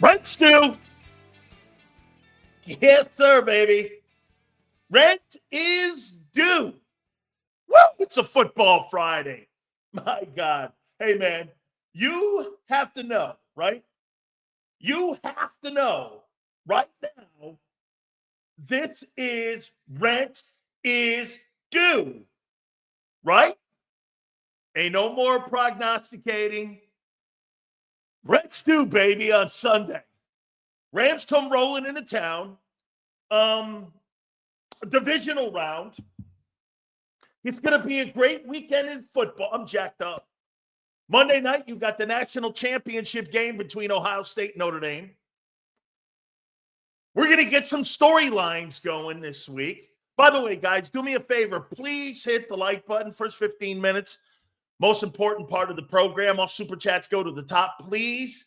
Rent's due. Yes, sir, baby. Rent is due. Woo! It's a football Friday. My God. Hey, man, you have to know, right? You have to know right now, this is rent is due, right? Ain't no more prognosticating. Rent's due, baby, on Sunday. Rams come rolling into town. Divisional round. It's going to be a great weekend in football. I'm jacked up. Monday night, you got the national championship game between Ohio State and Notre Dame. We're going to get some storylines going this week. By the way, guys, do me a favor. Please hit the like button. First 15 minutes. Most important part of the program. All super chats go to the top. Please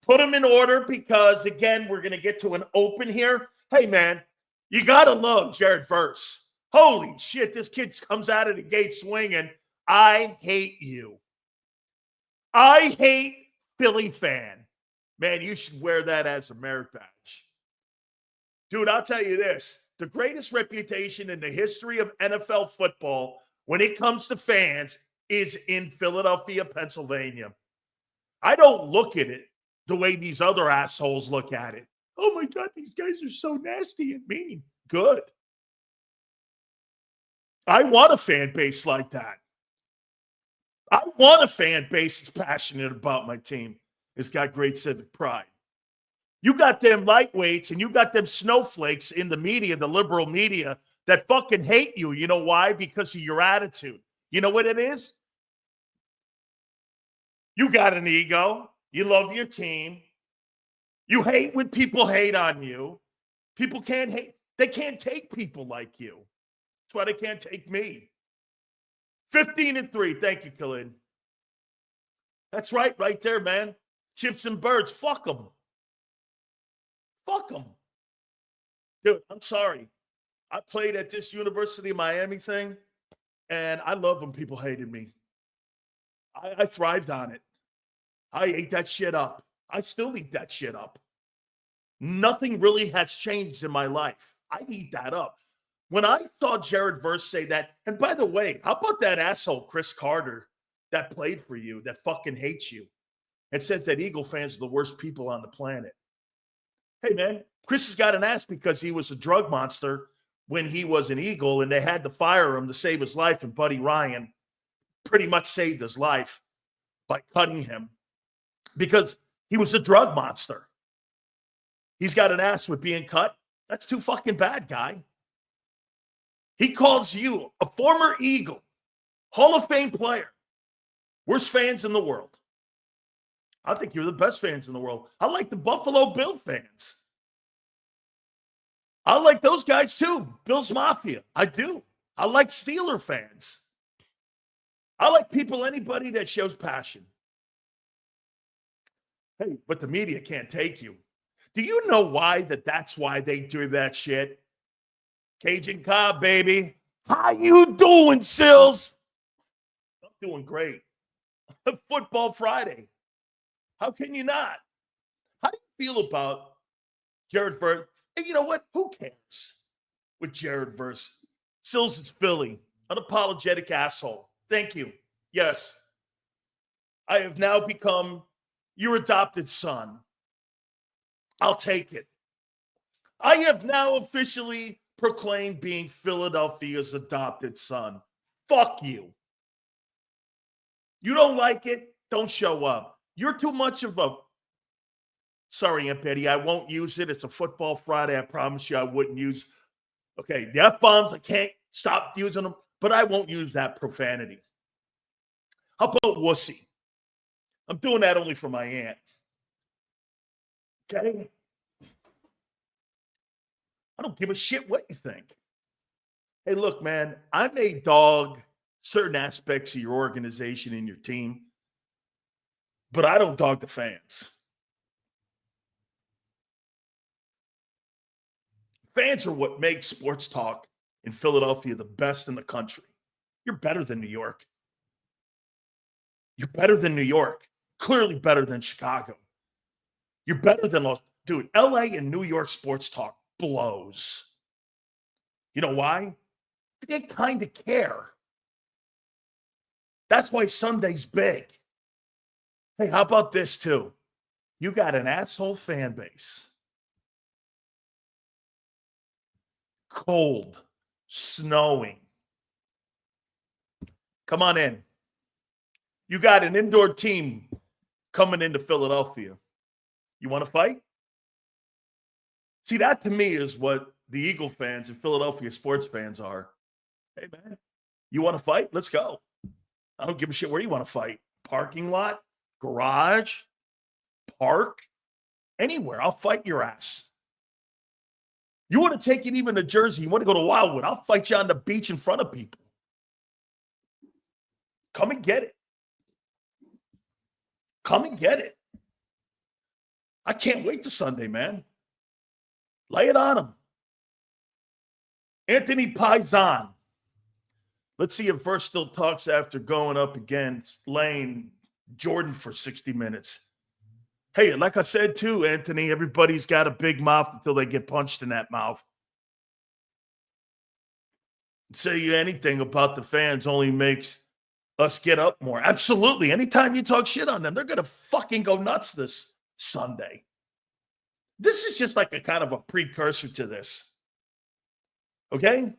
put them in order because, again, we're going to get to an open here. Hey, man, you got to love Jared Verse. Holy shit, this kid comes out of the gate swinging. I hate you. I hate Philly fan. Man, you should wear that as a merit badge. Dude, I'll tell you this. The greatest reputation in the history of NFL football when it comes to fans is in Philadelphia, Pennsylvania. I don't look at it the way these other assholes look at it. Oh, my God, these guys are so nasty and mean. Good. I want a fan base like that. I want a fan base that's passionate about my team. It's got great civic pride. You got them lightweights and you got them snowflakes in the media, the liberal media, that fucking hate you. You know why? Because of your attitude. You know what it is? You got an ego. You love your team. You hate when people hate on you. People can't hate. They can't take people like you. That's why they can't take me. 15-3. Thank you, Khalid. That's right there, man. Chips and birds. Fuck them. Fuck them. Dude, I'm sorry. I played at this University of Miami thing, and I love when people hated me. I thrived on it. I ate that shit up. I still eat that shit up. Nothing really has changed in my life. I eat that up. When I saw Jared Verse say that, and by the way, how about that asshole Chris Carter that played for you, that fucking hates you, and says that Eagle fans are the worst people on the planet? Hey, man, Chris has got an ass because he was a drug monster when he was an Eagle, and they had to fire him to save his life, and Buddy Ryan pretty much saved his life by cutting him because he was a drug monster. He's got an ass with being cut. That's too fucking bad, guy. He calls you a former Eagle, Hall of Fame player, worst fans in the world. I think you're the best fans in the world. I like the Buffalo Bill fans. I like those guys too. Bills Mafia. I do. I like Steeler fans. I like anybody that shows passion. Hey, but the media can't take you. Do you know why that's why they do that shit? Cajun Cobb, baby. How you doing, Sills? I'm doing great. Football Friday. How can you not? How do you feel about Jared Verse? And you know what? Who cares with Jared Verse? Sills, it's Philly. Unapologetic asshole. Thank you. Yes. I have now become your adopted son. I'll take it. I have now officially proclaimed being Philadelphia's adopted son. Fuck you. You don't like it? Don't show up. You're too much of a... Sorry, Aunt Betty, I won't use it. It's a football Friday. I promise you I wouldn't use... Okay, the F-bombs, I can't stop using them, but I won't use that profanity. How about wussy? I'm doing that only for my aunt. Okay? I don't give a shit what you think. Hey, look, man, I may dog certain aspects of your organization and your team, but I don't dog the fans. Fans are what makes sports talk in Philadelphia the best in the country. You're better than New York. You're better than New York. Clearly better than Chicago. You're better than Los. Dude, LA and New York sports talk blows. You know why? They kind of care. That's why Sunday's big. Hey, how about this too? You got an asshole fan base. Cold, snowing. Come on in. You got an indoor team coming into Philadelphia. You want to fight? See, that to me is what the Eagle fans and Philadelphia sports fans are. Hey, man, you want to fight? Let's go. I don't give a shit where you want to fight. Parking lot, garage, park, anywhere. I'll fight your ass. You want to take it even to Jersey, you want to go to Wildwood, I'll fight you on the beach in front of people. Come and get it. Come and get it. I can't wait to Sunday, man. Lay it on him. Anthony Paisan. Let's see if Verse still talks after going up against Lane Jordan for 60 minutes. Hey, like I said too, Anthony, everybody's got a big mouth until they get punched in that mouth. Say you anything about the fans only makes us get up more. Absolutely. Anytime you talk shit on them, they're going to fucking go nuts this Sunday. This is just like a kind of a precursor to this. Okay?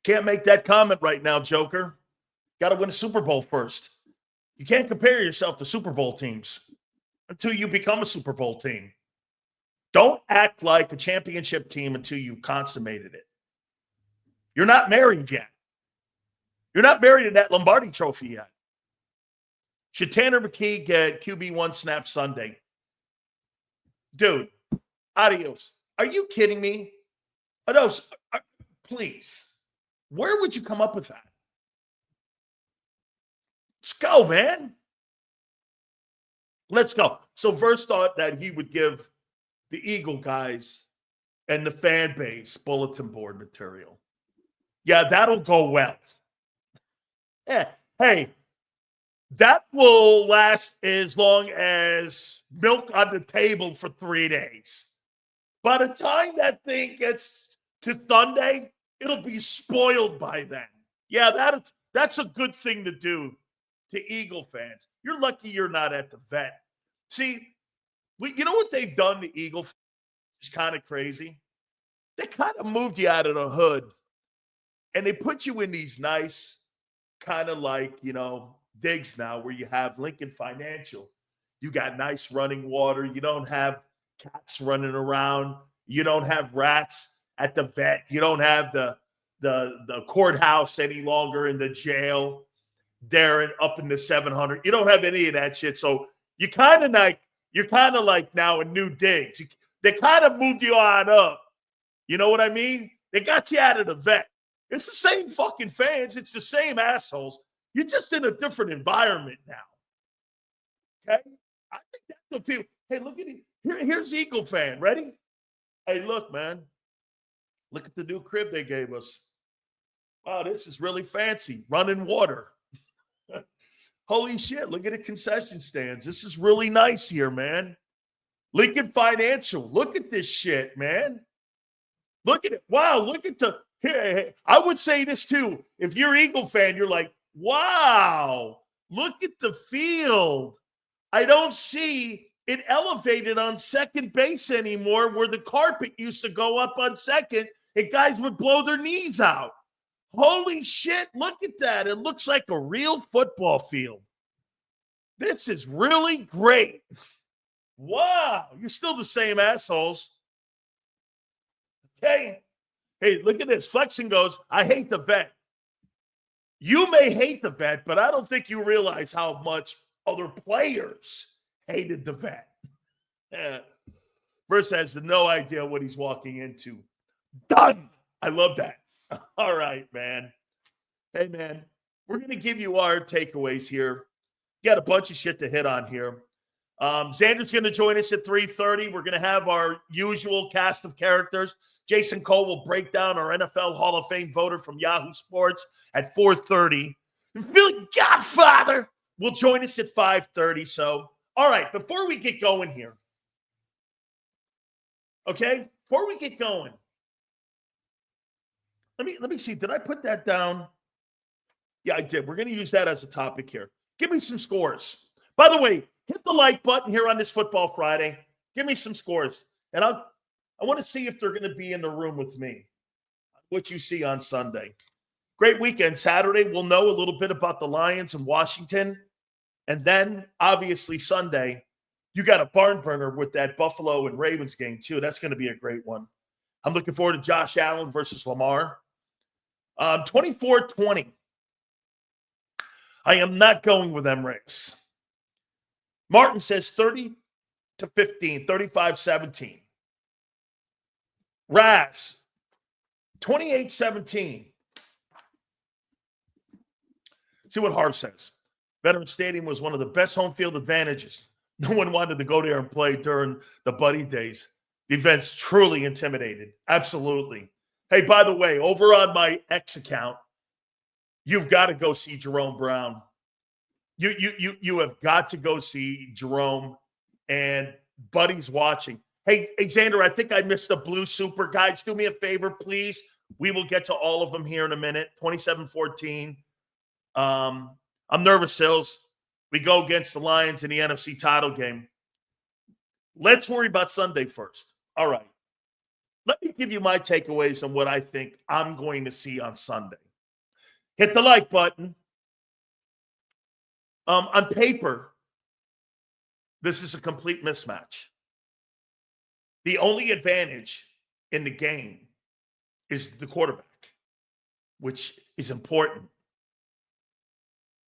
Can't make that comment right now, Joker. Got to win a Super Bowl first. You can't compare yourself to Super Bowl teams until you become a Super Bowl team. Don't act like a championship team until you've consummated it. You're not married yet. You're not married to that Lombardi trophy yet. Should Tanner McKee get QB1 snap Sunday? Dude, adios. Are you kidding me? Adios. Please. Where would you come up with that? Let's go, man. Let's go. So Verse thought that he would give the Eagle guys and the fan base bulletin board material. Yeah, that'll go well. Yeah. Hey, that will last as long as milk on the table for 3 days. By the time that thing gets to Sunday, it'll be spoiled by then. Yeah, that's a good thing to do to Eagle fans. You're lucky you're not at the vet. See, you know what they've done to Eagle fans? It's kind of crazy. They kind of moved you out of the hood, and they put you in these nice kind of like, digs now where you have Lincoln Financial. You got nice running water. You don't have cats running around. You don't have rats at the vet. You don't have the courthouse any longer in the jail there up in the 700. You don't have any of that shit. So you're kind of like now in new digs. They kind of moved you on up. You know what I mean? They got you out of the vet. It's the same fucking fans. It's the same assholes. You're just in a different environment now. Okay? I think that's what people. Hey, look at it. Here's Eagle fan. Ready? Hey, look, man. Look at the new crib they gave us. Wow, this is really fancy. Running water. Holy shit. Look at the concession stands. This is really nice here, man. Lincoln Financial. Look at this shit, man. Look at it. Wow, look at the. Here, I would say this too. If you're Eagle fan, you're like, wow, look at the field. I don't see it elevated on second base anymore where the carpet used to go up on second and guys would blow their knees out. Holy shit, look at that. It looks like a real football field. This is really great. Wow, you're still the same assholes. Okay. Hey, look at this. Flexing goes, I hate the vet. You may hate the vet, but I don't think you realize how much other players hated the vet. Verse has no idea what he's walking into. Done. I love that. All right, man. Hey, man, we're going to give you our takeaways here. Got a bunch of shit to hit on here. Zander's going to join us at 3:30. We're going to have our usual cast of characters. Jason Cole will break down our NFL Hall of Fame voter from Yahoo Sports at 4:30. And Billy Godfather will join us at 5:30. So All right, before we get going here, okay? Before we get going, let me see. Did I put that down? Yeah, I did. We're going to use that as a topic here. Give me some scores. By the way, hit the like button here on this Football Friday. Give me some scores. And I want to see if they're going to be in the room with me. What you see on Sunday. Great weekend. Saturday, we'll know a little bit about the Lions in Washington. And then, obviously, Sunday, you got a barn burner with that Buffalo and Ravens game, too. That's going to be a great one. I'm looking forward to Josh Allen versus Lamar. 24-20. I am not going with Emirates. Martin says 30-15, 35-17. Raz, 28-17. See what Harv says. Veteran Stadium was one of the best home field advantages. No one wanted to go there and play during the Buddy days. The event's truly intimidated. Absolutely. Hey, by the way, over on my X account, you've got to go see Jerome Brown. You have got to go see Jerome, and Buddy's watching. Hey, Zander, I think I missed the Blue Super. Guys, do me a favor, please. We will get to all of them here in a minute. 27-14. I'm nervous, Sills. We go against the Lions in the NFC title game. Let's worry about Sunday first. All right. Let me give you my takeaways on what I think I'm going to see on Sunday. Hit the like button. On paper, this is a complete mismatch. The only advantage in the game is the quarterback, which is important.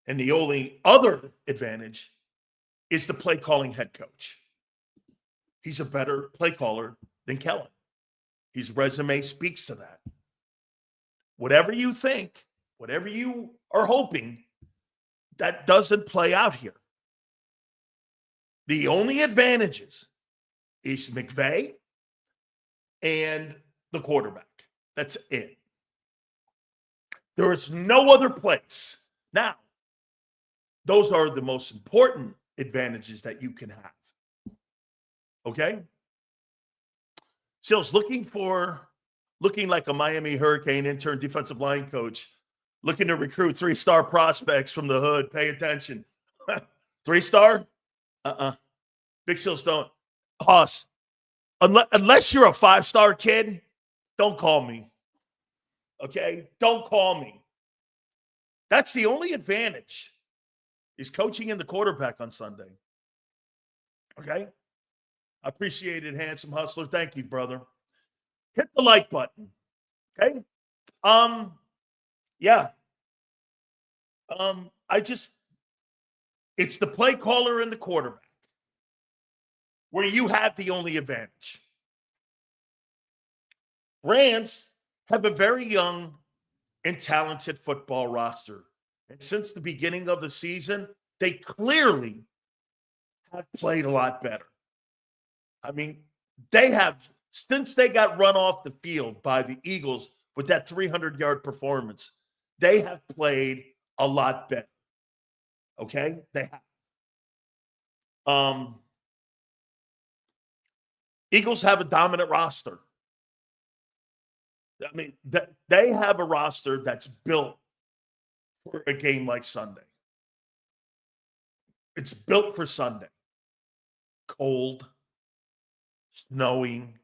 And the only other advantage is the play calling head coach. He's a better play caller than Kellen. His resume speaks to that. Whatever you think, whatever you are hoping, that doesn't play out here. The only advantages is McVay and the quarterback. That's it. There is no other place. Now, those are the most important advantages that you can have. Okay? Sills, looking like a Miami Hurricane intern defensive line coach, looking to recruit 3-star prospects from the hood. Pay attention. 3-star? Big Sills don't. Hoss, unless you're a 5-star kid, don't call me. Okay? Don't call me. That's the only advantage, is coaching in the quarterback on Sunday. Okay? I appreciate it, handsome hustler. Thank you, brother. Hit the like button. Okay? Yeah. It's the play caller and the quarterback where you have the only advantage. Rams have a very young and talented football roster. And since the beginning of the season, they clearly have played a lot better. I mean, they have, since they got run off the field by the Eagles with that 300-yard performance, they have played a lot better. Okay? They have. Eagles have a dominant roster. I mean, they have a roster that's built for a game like Sunday. It's built for Sunday. Cold, snowing,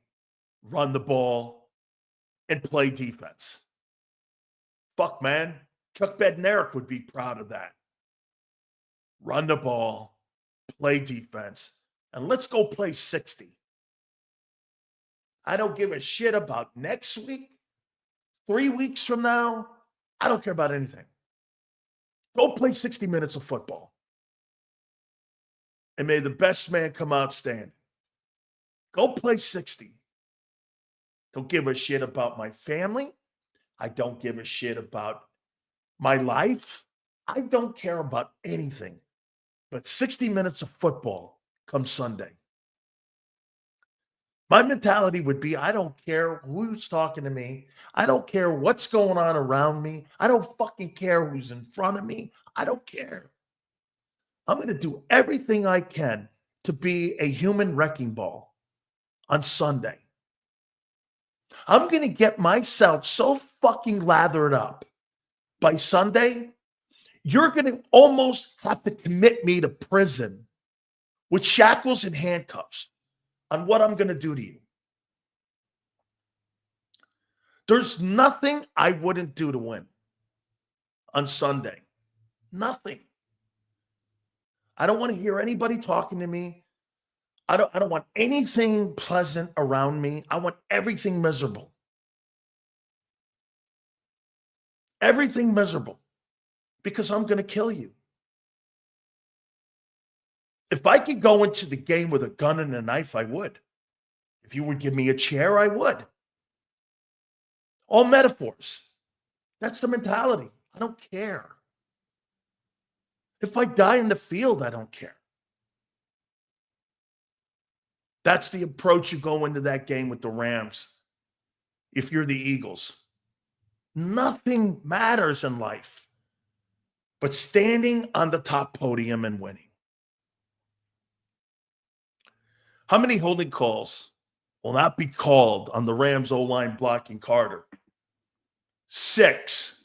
run the ball, and play defense. Fuck, man. Chuck Bednarik would be proud of that. Run the ball, play defense, and let's go play 60. I don't give a shit about next week, 3 weeks from now. I don't care about anything. Go play 60 minutes of football. And may the best man come out standing. Go play 60. Don't give a shit about my family. I don't give a shit about my life. I don't care about anything. But 60 minutes of football comes Sunday. My mentality would be, I don't care who's talking to me. I don't care what's going on around me. I don't fucking care who's in front of me. I don't care. I'm going to do everything I can to be a human wrecking ball on Sunday. I'm going to get myself so fucking lathered up by Sunday, you're going to almost have to commit me to prison with shackles and handcuffs on what I'm going to do to you. There's nothing I wouldn't do to win on Sunday. Nothing. I don't want to hear anybody talking to me. I don't want anything pleasant around me. I want everything miserable. Everything miserable. Because I'm going to kill you. If I could go into the game with a gun and a knife, I would. If you would give me a chair, I would. All metaphors. That's the mentality. I don't care. If I die in the field, I don't care. That's the approach you go into that game with the Rams. If you're the Eagles, nothing matters in life but standing on the top podium and winning. How many holding calls will not be called on the Rams O-line blocking Carter? 6.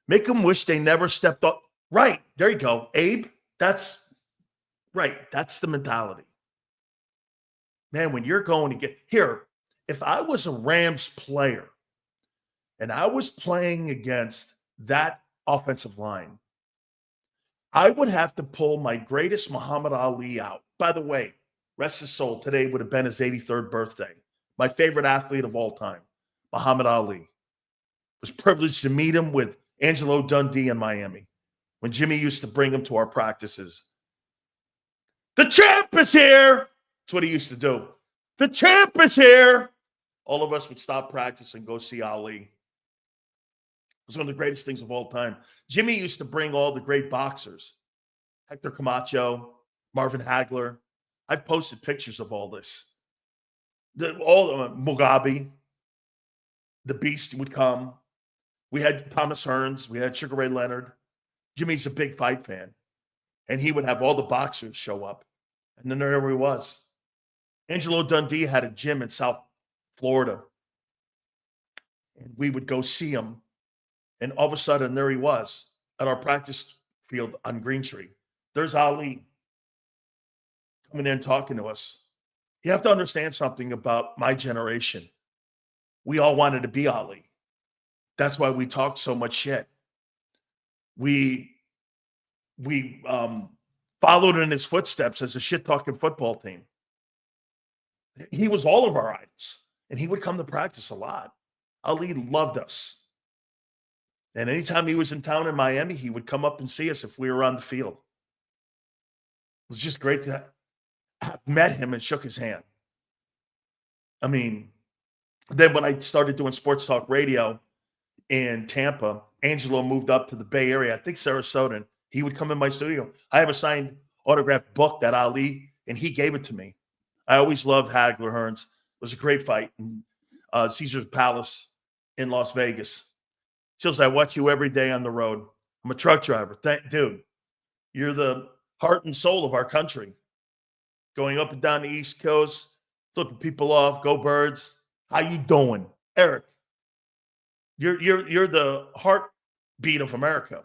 Make them wish they never stepped up. Right. There you go. Abe, that's right. That's the mentality. Man, when you're going to get here, if I was a Rams player and I was playing against that offensive line, I would have to pull my greatest Muhammad Ali out. By the way, rest his soul, today would have been his 83rd birthday. My favorite athlete of all time, Muhammad Ali. Was privileged to meet him with Angelo Dundee in Miami when Jimmy used to bring him to our practices. The champ is here. That's what he used to do. The champ is here. All of us would stop practice and go see Ali. It was one of the greatest things of all time. Jimmy used to bring all the great boxers. Hector Camacho, Marvin Hagler. I've posted pictures of all this. Mugabe, the Beast would come. We had Thomas Hearns. We had Sugar Ray Leonard. Jimmy's a big fight fan. And he would have all the boxers show up. And then there he was. Angelo Dundee had a gym in South Florida. And we would go see him. And all of a sudden, there he was at our practice field on Green Tree. There's Ali coming in talking to us. You have to understand something about my generation. We all wanted to be Ali. That's why we talked so much shit. We followed in his footsteps as a shit-talking football team. He was all of our idols, and he would come to practice a lot. Ali loved us. And anytime he was in town in Miami, he would come up and see us if we were on the field. It was just great to have met him and shook his hand. I mean, then when I started doing sports talk radio in Tampa, Angelo moved up to the Bay Area, I think Sarasota, and he would come in my studio. I have a signed autographed book that Ali, and he gave it to me. I always loved Hagler Hearns. It was a great fight in Caesar's Palace in Las Vegas. Chills, I watch you every day on the road. I'm a truck driver. Dude, you're the heart and soul of our country. Going up and down the East Coast, flipping people off, go Birds. How you doing? Eric, you're the heartbeat of America.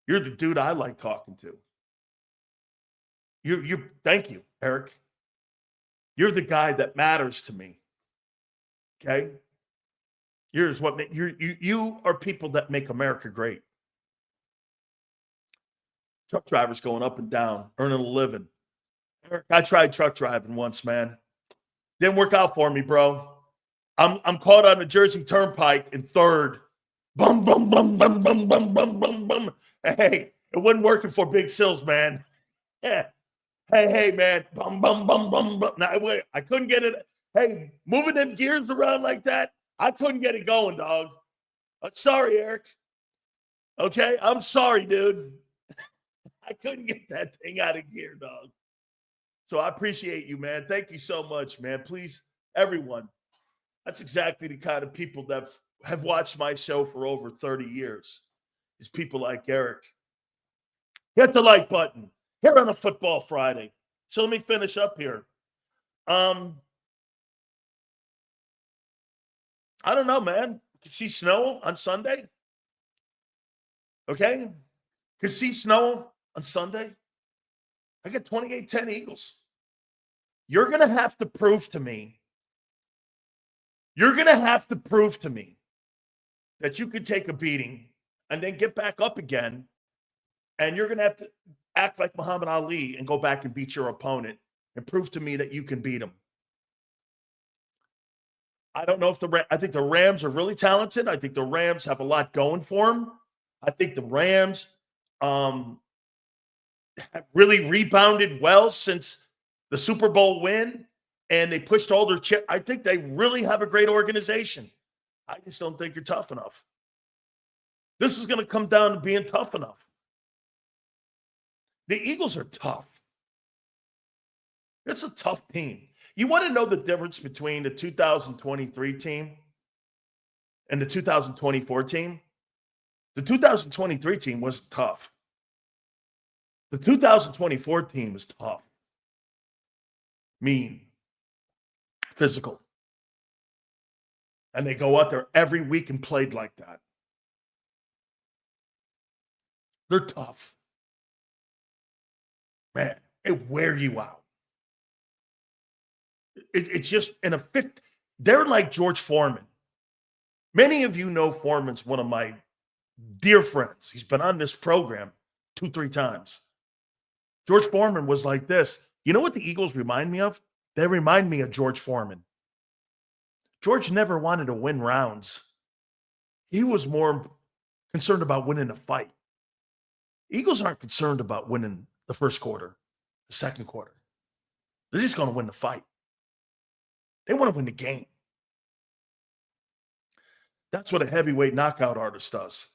You're the dude I like talking to. You thank you, Eric. You're the guy that matters to me. Okay? You are people that make America great. Truck drivers going up and down, earning a living. Eric, I tried truck driving once, man. Didn't work out for me, bro. I'm caught on the Jersey Turnpike in third. Bum, bum, bum, bum, bum, bum, bum, bum, bum. Hey, it wasn't working for Big Sills, man. Yeah. Hey, man. Bum, bum, bum, bum, bum. Now, wait, I couldn't get it. Hey, moving them gears around like that, I couldn't get it going, dog. I'm sorry, Eric. Okay? I'm sorry, dude. I couldn't get that thing out of gear, dog. So I appreciate you, man. Thank you so much, man. Please, everyone. That's exactly the kind of people that have watched my show for over 30 years. Is people like Eric. Hit the like button here on a Football Friday. So let me finish up here. I don't know, man. Could see snow on Sunday. Okay? Could see snow on Sunday. I got 28-10 Eagles. You're going to have to prove to me. You're going to have to prove to me that you could take a beating and then get back up again. And you're going to have to act like Muhammad Ali and go back and beat your opponent and prove to me that you can beat him. I don't know if I think the Rams are really talented. I think the Rams have a lot going for them. I think the Rams have really rebounded well since the Super Bowl win, and they pushed all their chips. I think they really have a great organization. I just don't think you're tough enough. This is going to come down to being tough enough. The Eagles are tough. It's a tough team. You want to know the difference between the 2023 team and the 2024 team? The 2023 team was tough. The 2024 team is tough. Mean. Physical. And they go out there every week and played like that. They're tough. Man, it wear you out. It's just in a fifth. They're like George Foreman. Many of you know Foreman's one of my dear friends. He's been on this program 2-3 times. George Foreman was like this. You know what the Eagles remind me of? They remind me of George Foreman. George never wanted to win rounds. He was more concerned about winning a fight. Eagles aren't concerned about winning the first quarter, the second quarter. They're just going to win the fight. They want to win the game. That's what a heavyweight knockout artist does.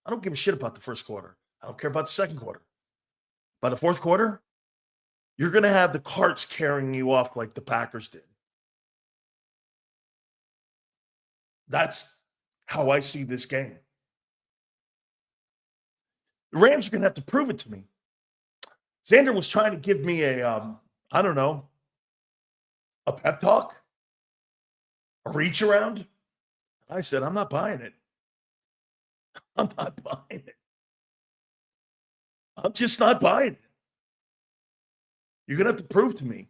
I don't give a shit about the first quarter. I don't care about the second quarter. By the fourth quarter, you're going to have the carts carrying you off like the Packers did. That's how I see this game. The Rams are going to have to prove it to me. Zander was trying to give me a pep talk, a reach around. I said, I'm not buying it. I'm not buying it. I'm just not buying it. You're going to have to prove to me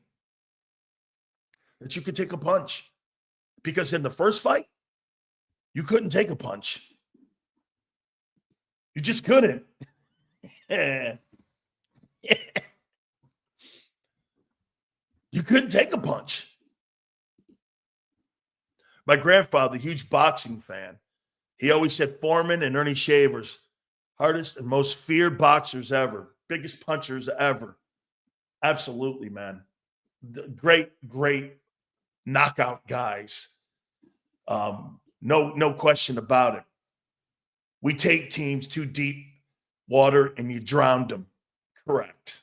that you could take a punch. Because in the first fight, you couldn't take a punch. You just couldn't. You couldn't take a punch. My grandfather, huge boxing fan, he always said Foreman and Ernie Shavers, hardest and most feared boxers ever, biggest punchers ever. Absolutely, man. Great knockout guys. No question about it. We take teams too deep water and you drowned them. Correct.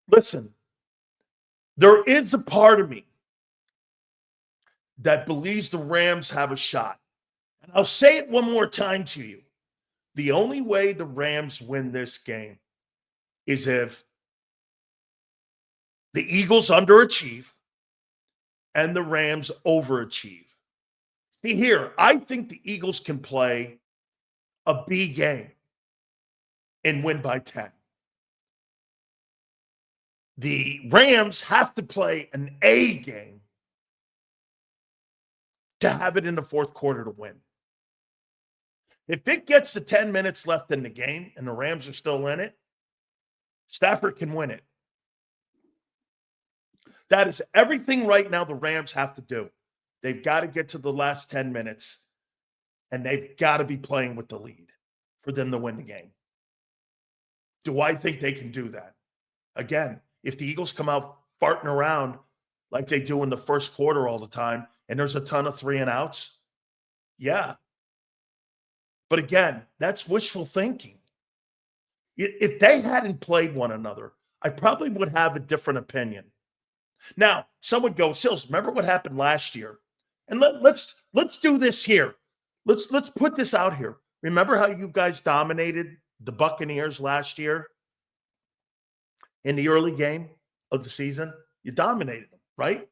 Listen, there is a part of me that believes the Rams have a shot. And I'll say it one more time to you. The only way the Rams win this game is if the Eagles underachieve and the Rams overachieve. See here, I think the Eagles can play a B game and win by 10. The Rams have to play an A game to have it in the fourth quarter to win. If it gets to 10 minutes left in the game and the Rams are still in it, Stafford can win it. That is everything right now the Rams have to do. They've got to get to the last 10 minutes, and they've got to be playing with the lead for them to win the game. Do I think they can do that? Again, if the Eagles come out farting around like they do in the first quarter all the time, and there's a ton of 3-and-outs, yeah. But again, that's wishful thinking. If they hadn't played one another, I probably would have a different opinion. Now, some would go, Sills, remember what happened last year? And let's do this here. Let's put this out here. Remember how you guys dominated the Buccaneers last year in the early game of the season, you dominated them, right?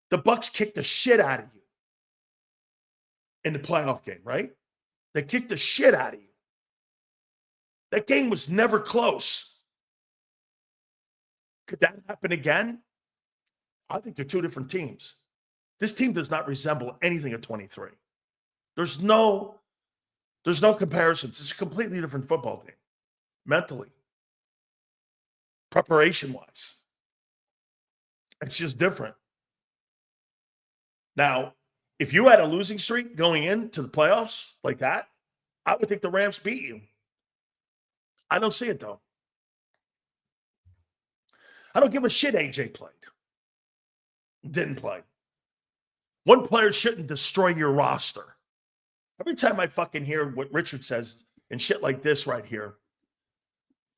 The Bucs kicked the shit out of you in the playoff game, right? They kicked the shit out of you. That game was never close. Could that happen again? I think they're two different teams. This team does not resemble anything at 23. There's no comparisons. It's a completely different football team, mentally, preparation-wise. It's just different. Now, if you had a losing streak going into the playoffs like that, I would think the Rams beat you. I don't see it, though. I don't give a shit AJ played. Didn't play. One player shouldn't destroy your roster. Every time I fucking hear what Richard says and shit like this right here,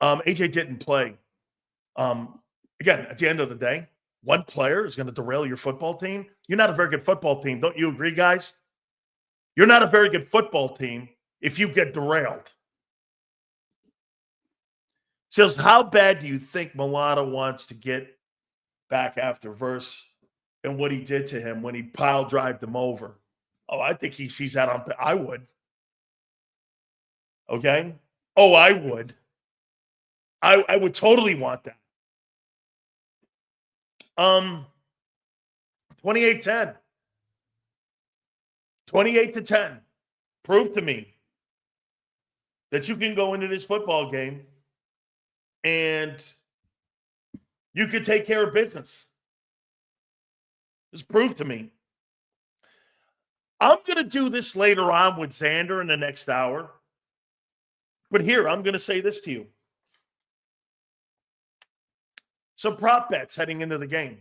AJ didn't play. Again, at the end of the day, one player is going to derail your football team. You're not a very good football team. Don't you agree, guys? You're not a very good football team if you get derailed. Says, how bad do you think Mulata wants to get back after Verse and what he did to him when he pile drived him over? Oh, I think he sees that on. I would. Okay? Oh, I would. I would totally want that. 28-10. 28-10. Prove to me that you can go into this football game and you can take care of business. Just prove to me. I'm going to do this later on with Zander in the next hour. But here, I'm going to say this to you. Some prop bets heading into the game.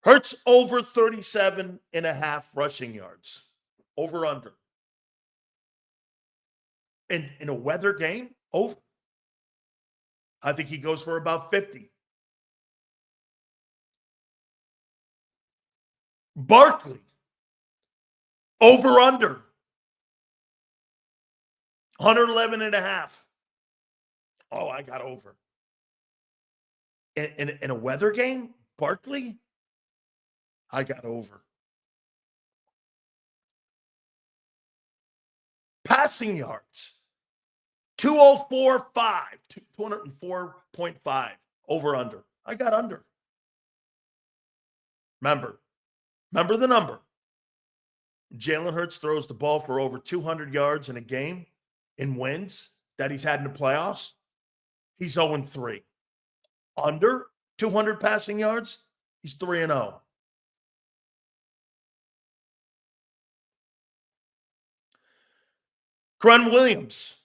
Hurts over 37.5 rushing yards. Over under. In a weather game, over. I think he goes for about 50. Barkley, over under. 111.5. Oh, I got over. In a weather game, Barkley, I got over. Passing yards, 204.5, 204.5, over under. I got under. Remember the number. Jalen Hurts throws the ball for over 200 yards in a game in wins that he's had in the playoffs. He's 0-3. Under 200 passing yards, he's 3-0. Kellen Williams,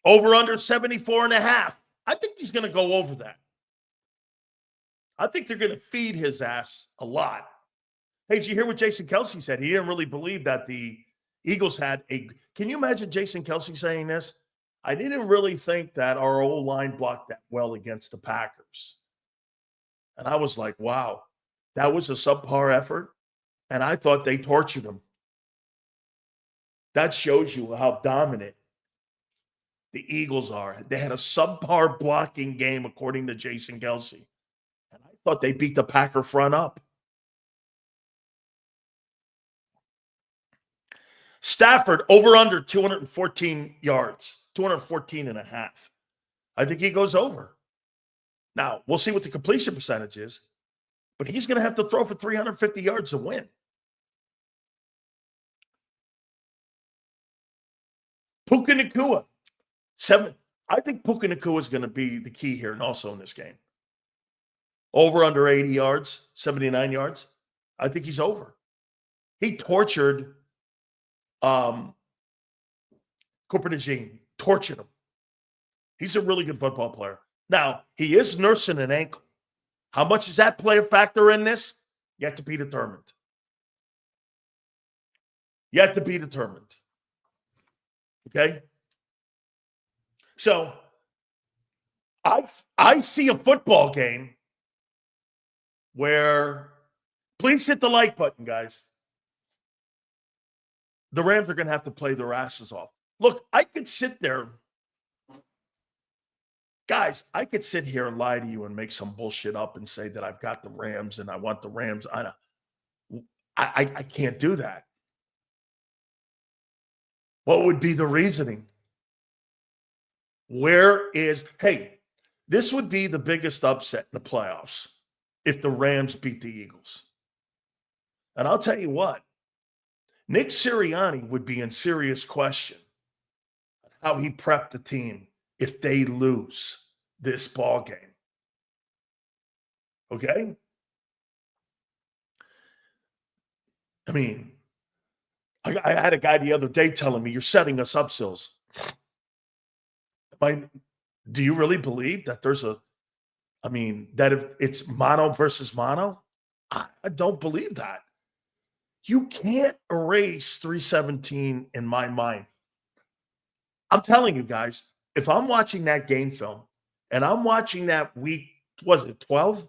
over under 74.5. I think he's going to go over that. I think they're going to feed his ass a lot. Hey, did you hear what Jason Kelce said? He didn't really believe that the Eagles had a... Can you imagine Jason Kelce saying this? I didn't really think that our O-line blocked that well against the Packers. And I was like, wow, that was a subpar effort. And I thought they tortured him. That shows you how dominant the Eagles are. They had a subpar blocking game, according to Jason Kelce. And I thought they beat the Packer front up. Stafford, over under 214 yards, 214.5. I think he goes over. Now, we'll see what the completion percentage is, but he's going to have to throw for 350 yards to win. Puka Nacua, 7. I think Puka Nacua is going to be the key here and also in this game. Over under 80 yards, 79 yards. I think he's over. He tortured Cooper DeJean, tortured him. He's a really good football player. Now, he is nursing an ankle. How much does that play a factor in this? Yet to be determined. Yet to be determined. Okay? So, I see a football game where, please hit the like button, guys. the Rams are going to have to play their asses off. Look, I could sit there. Guys, I could sit here and lie to you and make some bullshit up and say that I've got the Rams and I want the Rams. I can't do that. What would be the reasoning? Hey, this would be the biggest upset in the playoffs if the Rams beat the Eagles. And I'll tell you what, Nick Sirianni would be in serious question how he prepped the team if they lose this ball game. Okay? I mean, I had a guy the other day telling me, you're setting us up, Sills. Do you really believe that that if it's mono versus mono? I don't believe that. You can't erase 317 in my mind. I'm telling you guys, if I'm watching that game film and I'm watching that week, was it 12?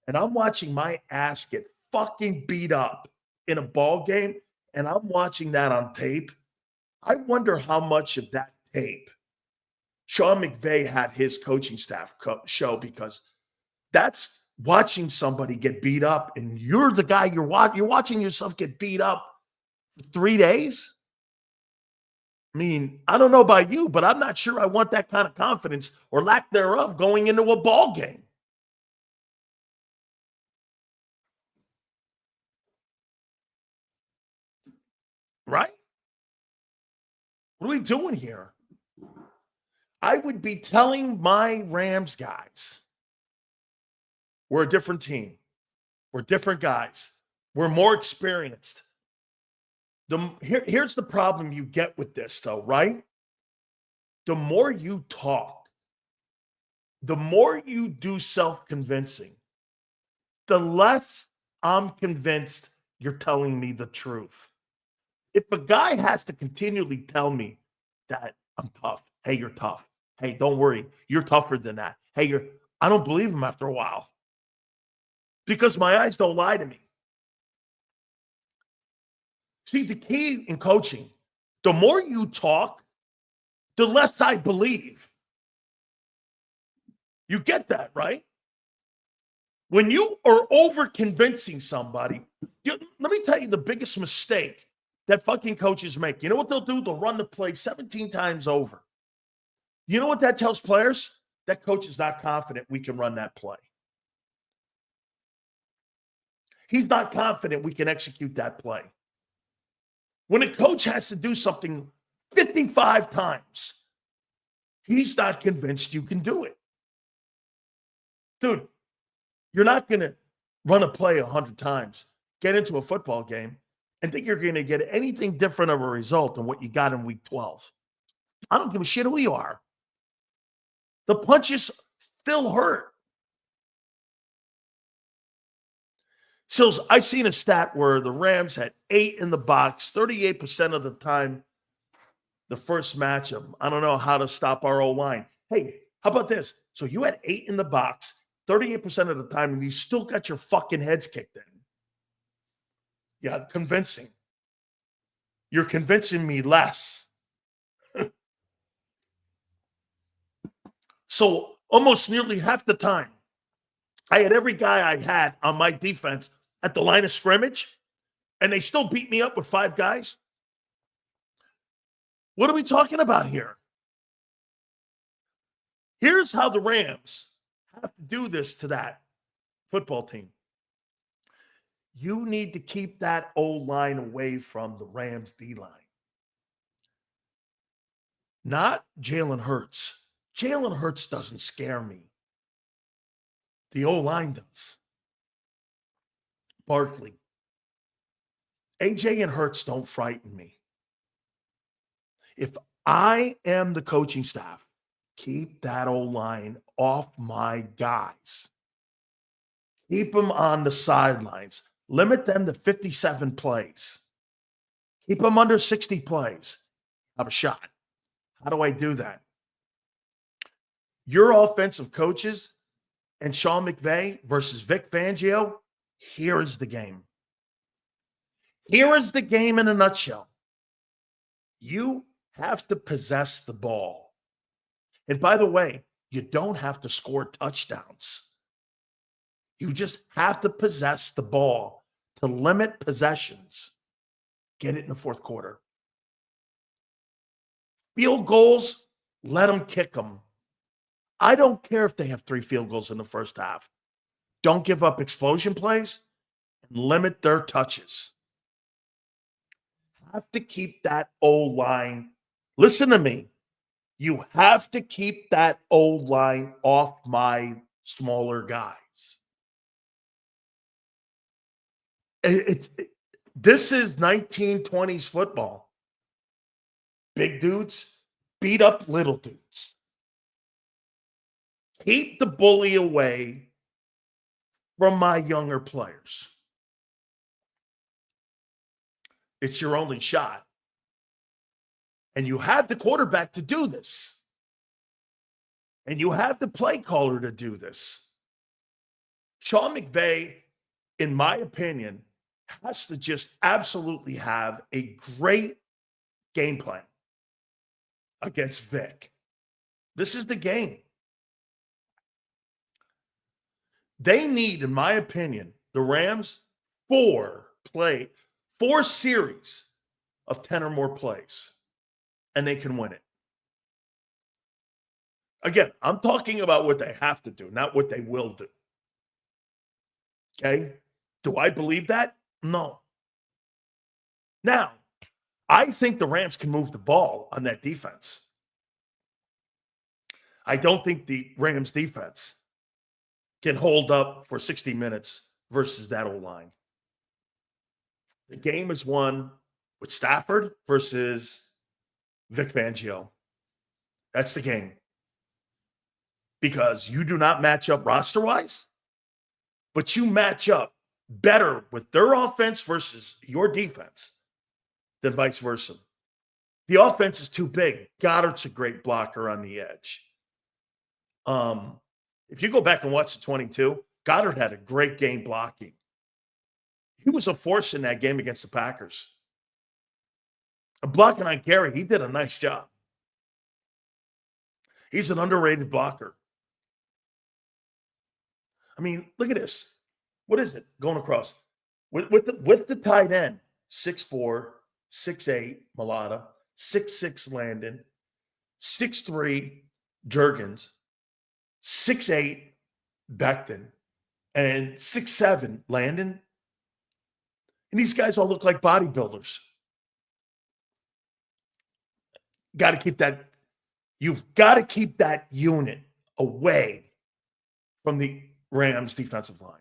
And I'm watching my ass get fucking beat up in a ball game and I'm watching that on tape, I wonder how much of that tape Sean McVay had his coaching staff show, because that's watching somebody get beat up and you're the guy you're watching yourself get beat up for 3 days. I mean, I don't know about you, but I'm not sure I want that kind of confidence or lack thereof going into a ball game. Right? What are we doing here? I would be telling my Rams guys, we're a different team. We're different guys. We're more experienced. Here's the problem you get with this, though, right? The more you talk, the more you do self-convincing, the less I'm convinced you're telling me the truth. If a guy has to continually tell me that I'm tough, hey, you're tough. Hey, don't worry, you're tougher than that. Hey, I don't believe him after a while, because my eyes don't lie to me. See, the key in coaching, the more you talk, the less I believe. You get that, right? When you are over convincing somebody, let me tell you the biggest mistake that fucking coaches make. You know what they'll do? They'll run the play 17 times over. You know what that tells players? That coach is not confident we can run that play. He's not confident we can execute that play. When a coach has to do something 55 times, he's not convinced you can do it. Dude, you're not going to run a play 100 times, get into a football game, and think you're going to get anything different of a result than what you got in week 12. I don't give a shit who you are. The punches still hurt. So I've seen a stat where the Rams had 8 in the box, 38% of the time, the first matchup. I don't know how to stop our O-line. Hey, how about this? So you had 8 in the box, 38% of the time, and you still got your fucking heads kicked in. Yeah, convincing. You're convincing me less. So almost nearly half the time, I had every guy I had on my defense at the line of scrimmage, and they still beat me up with 5 guys. What are we talking about here? Here's how the Rams have to do this to that football team. You need to keep that O-line away from the Rams D-line. Not Jalen Hurts. Jalen Hurts doesn't scare me. The O-line does. Barkley. AJ and Hurts don't frighten me. If I am the coaching staff, keep that O-line off my guys. Keep them on the sidelines. Limit them to 57 plays. Keep them under 60 plays. Have a shot. How do I do that? Your offensive coaches and Sean McVay versus Vic Fangio, here is the game. Here is the game in a nutshell. You have to possess the ball. And by the way, you don't have to score touchdowns. You just have to possess the ball to limit possessions. Get it in the fourth quarter. Field goals, let them kick them. I don't care if they have 3 field goals in the first half. Don't give up explosion plays and limit their touches. Have to keep that O-line. Listen to me. You have to keep that O-line off my smaller guys. This is 1920s football. Big dudes beat up little dudes. Keep the bully away from my younger players. It's your only shot. And you have the quarterback to do this. And you have the play caller to do this. Sean McVay, in my opinion, has to just absolutely have a great game plan against Vic. This is the game. They need, in my opinion, the Rams 4 series of 10 or more plays, and they can win it. Again, I'm talking about what they have to do, not what they will do. Okay? Do I believe that? No. Now, I think the Rams can move the ball on that defense. I don't think the Rams defense can hold up for 60 minutes versus that O-line. The game is won with Stafford versus Vic Fangio. That's the game. Because you do not match up roster-wise, but you match up better with their offense versus your defense than vice versa. The offense is too big. Goddard's a great blocker on the edge. If you go back and watch the 22, Goddard had a great game blocking. He was a force in that game against the Packers. Blocking on Gary, he did a nice job. He's an underrated blocker. I mean, look at this. What is it going across? With the tight end, 6'4", 6'8", Mulata, 6'6", Landon, 6'3", Jurgens, 6'8", Becton, and 6'7", Landon. And these guys all look like bodybuilders. Got to keep that. You've got to keep that unit away from the Rams defensive line.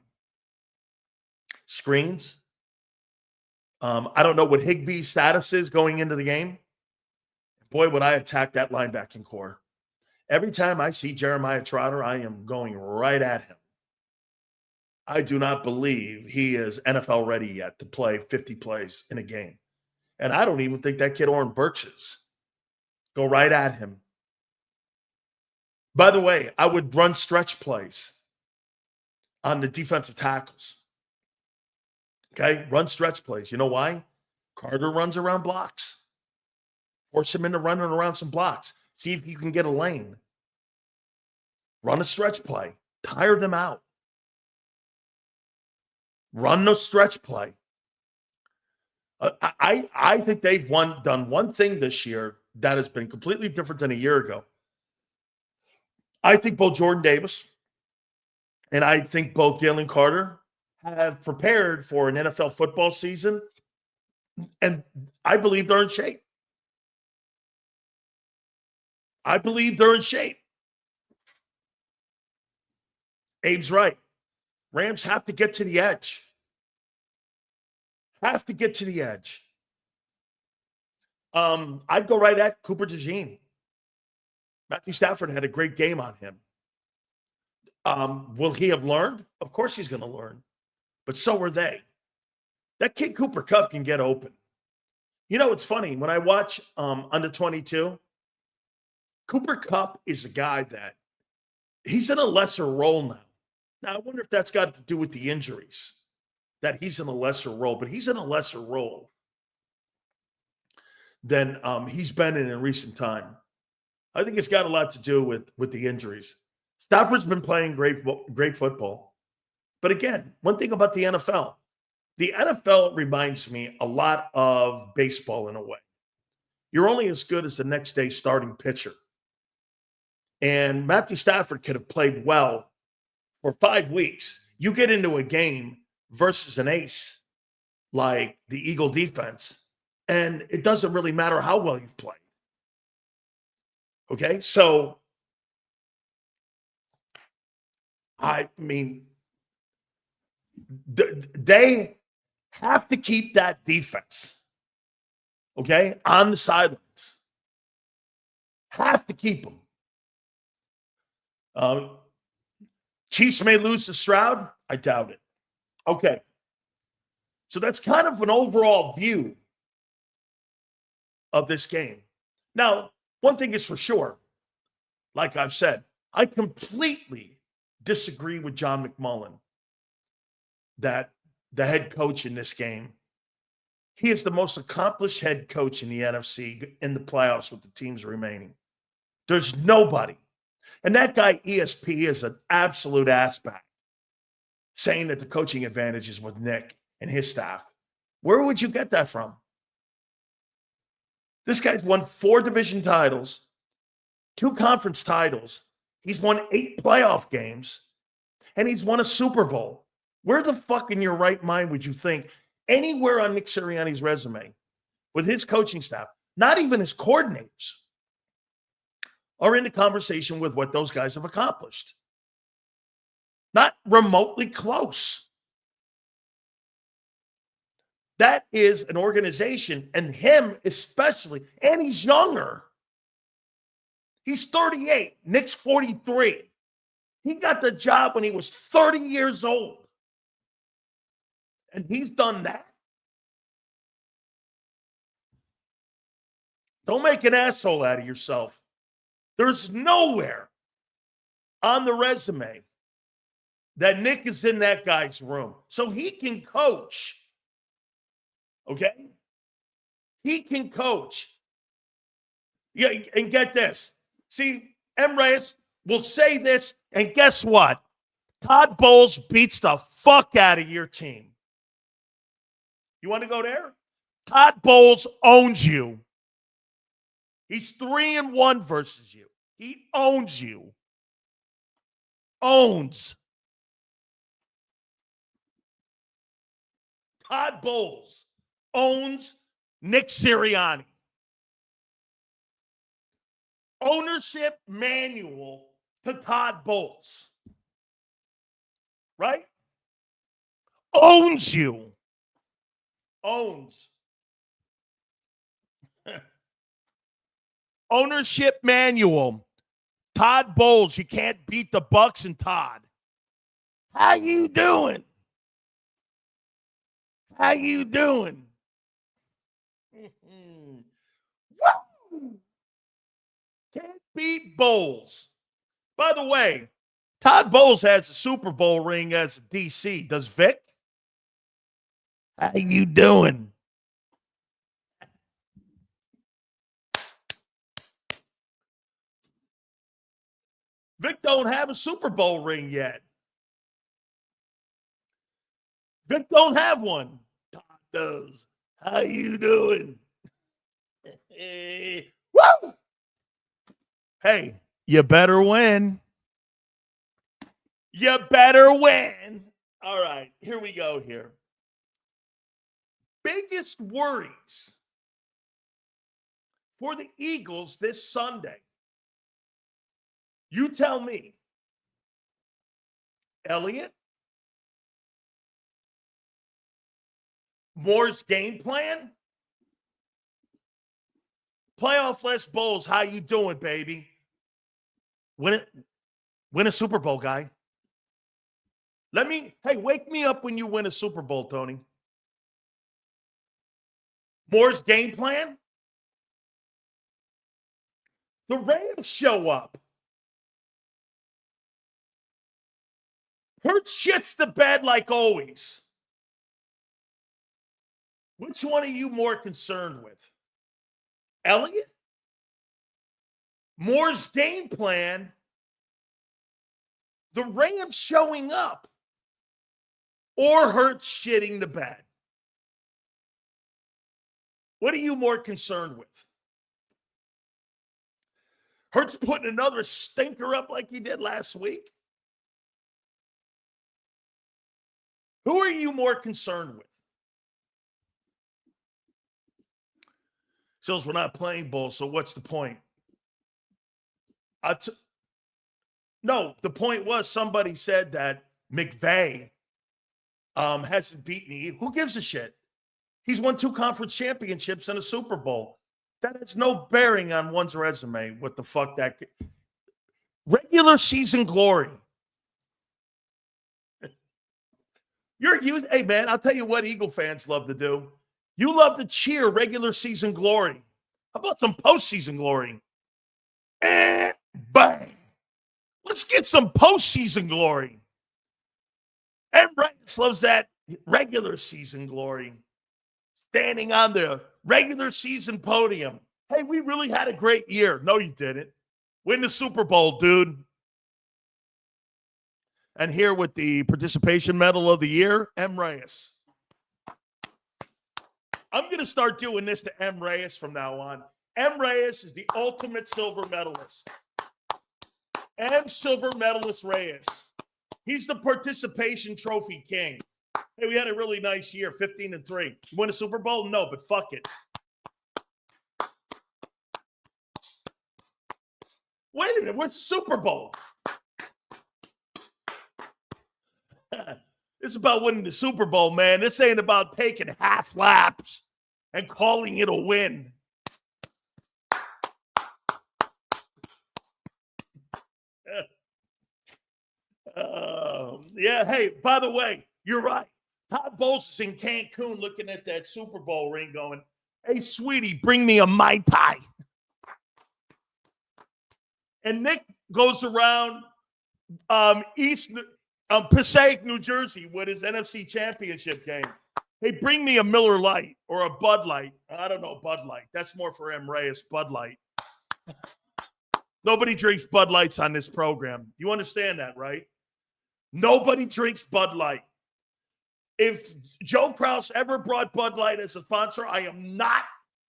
Screens. I don't know what Higbee's status is going into the game. Boy, would I attack that linebacking core. Every time I see Jeremiah Trotter, I am going right at him. I do not believe he is NFL ready yet to play 50 plays in a game. And I don't even think that kid Oren Burks is. Go right at him. By the way, I would run stretch plays on the defensive tackles. Okay? Run stretch plays. You know why? Carter runs around blocks. Force him into running around some blocks. See if you can get a lane. Run a stretch play. Tire them out. Run the stretch play. I think they've done one thing this year that has been completely different than a year ago. I think both Jordan Davis and I think both Jalen Carter have prepared for an NFL football season, and I believe they're in shape. I believe they're in shape. Abe's right. Rams have to get to the edge. Have to get to the edge. I'd go right at Cooper DeJean. Matthew Stafford had a great game on him. Will he have learned? Of course he's going to learn. But so are they. That kid Cooper Kupp can get open. You know, it's funny. When I watch under 22, Cooper Kupp is a guy that he's in a lesser role now. Now, I wonder if that's got to do with the injuries, that he's in a lesser role, but he's in a lesser role. than he's been in recent time. I think it's got a lot to do with the injuries. Stafford's been playing great football. But again, one thing about the NFL reminds me a lot of baseball in a way. You're only as good as the next day's starting pitcher. And Matthew Stafford could have played well for 5 weeks. You get into a game versus an ace like the Eagle defense, and it doesn't really matter how well you've played. Okay, so I mean, they have to keep that defense, okay, on the sidelines. Have to keep them. Chiefs may lose to Stroud. I doubt it. Okay. So that's kind of an overall view of this game. Now, one thing is for sure, like I've said, I completely disagree with John McMullen that the head coach in this game, he is the most accomplished head coach in the NFC in the playoffs with the teams remaining. There's nobody. And that guy, ESP, is an absolute assback, saying that the coaching advantage is with Nick and his staff. Where would you get that from? This guy's won 4 division titles, 2 conference titles. He's won 8 playoff games, and he's won a Super Bowl. Where the fuck in your right mind would you think anywhere on Nick Sirianni's resume with his coaching staff, not even his coordinators, are in the conversation with what those guys have accomplished? Not remotely close. That is an organization, and him especially, and he's younger. He's 38. Nick's 43. He got the job when he was 30 years old. And he's done that. Don't make an asshole out of yourself. There's nowhere on the resume that Nick is in that guy's room. So he can coach. Okay? He can coach. Yeah, and get this. See, M. Reyes will say this, and guess what? Todd Bowles beats the fuck out of your team. You want to go there? Todd Bowles owns you. He's 3-1 versus you. He owns you. Owns. Todd Bowles owns Nick Sirianni. Ownership manual to Todd Bowles. Right? Owns you. Owns. Ownership manual. Todd Bowles. You can't beat the Bucks and Todd. How you doing? How you doing? Woo! Can't beat Bowles. By the way, Todd Bowles has a Super Bowl ring as a DC. Does Vic? How you doing? Vic don't have a Super Bowl ring yet. Vic don't have one. Todd does. How you doing? Woo! Hey, you better win. You better win. All right, here we go here. Biggest worries for the Eagles this Sunday. You tell me. Elliott? Moore's game plan? Playoff-less Bowles, how you doing, baby? Win a Super Bowl, guy. Wake me up when you win a Super Bowl, Tony. Moore's game plan? The Rams show up. Hurts shits the bed like always. Which one are you more concerned with? Elliott? Moore's game plan, the Rams showing up, or Hurts shitting the bed? What are you more concerned with? Hurts putting another stinker up like he did last week? Who are you more concerned with? Sills, we're not playing bull, so what's the point? No, the point was somebody said that McVay hasn't beaten you. Who gives a shit? He's won 2 conference championships and a Super Bowl. That has no bearing on one's resume. What the fuck that regular season glory. Hey man, I'll tell you what Eagle fans love to do. You love to cheer regular season glory. How about some postseason glory? Bang. Let's get some postseason glory. And Reyes loves that regular season glory. Standing on the regular season podium. Hey, we really had a great year. No, you didn't. Win the Super Bowl, dude. And here with the participation medal of the year, M. Reyes. I'm going to start doing this to M. Reyes from now on. M. Reyes is the ultimate silver medalist. M. Silver Medalist Reyes. He's the participation trophy king. Hey, we had a really nice year, 15-3. You win a Super Bowl? No, but fuck it. Wait a minute, what's Super Bowl? This is about winning the Super Bowl, man. This ain't about taking half laps and calling it a win. Yeah, hey, by the way, you're right. Todd Bowles is in Cancun looking at that Super Bowl ring going, hey, sweetie, bring me a Mai Tai. And Nick goes around Passaic, New Jersey with his NFC Championship game. Hey, bring me a Miller Lite or a Bud Light. I don't know, Bud Light. That's more for M. Reyes, Bud Light. Nobody drinks Bud Lights on this program. You understand that, right? Nobody drinks Bud Light. If Joe Krause ever brought Bud Light as a sponsor, I am not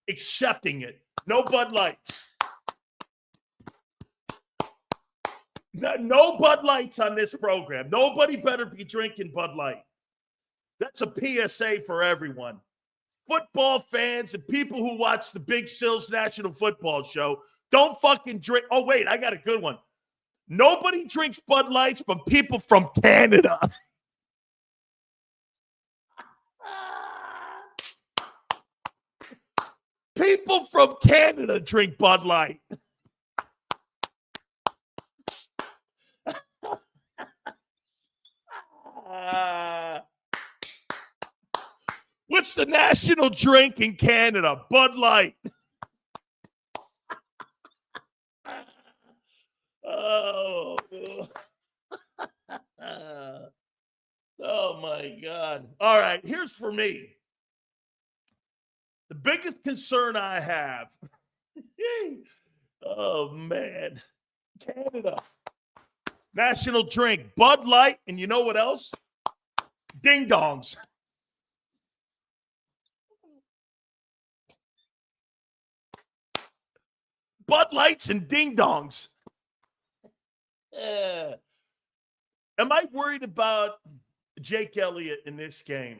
accepting it. No Bud Lights. No Bud Lights on this program. Nobody better be drinking Bud Light. That's a PSA for everyone. Football fans and people who watch the Big Sills National Football Show, don't fucking drink. Oh, wait, I got a good one. Nobody drinks Bud Lights but people from Canada. People from Canada drink Bud Light. What's the national drink in Canada? Bud Light. Oh. Oh, my God. All right, here's for me. The biggest concern I have. Oh, man. Canada. National drink. Bud Light. And you know what else? Ding dongs. Bud Lights and ding dongs. Am I worried about Jake Elliott in this game?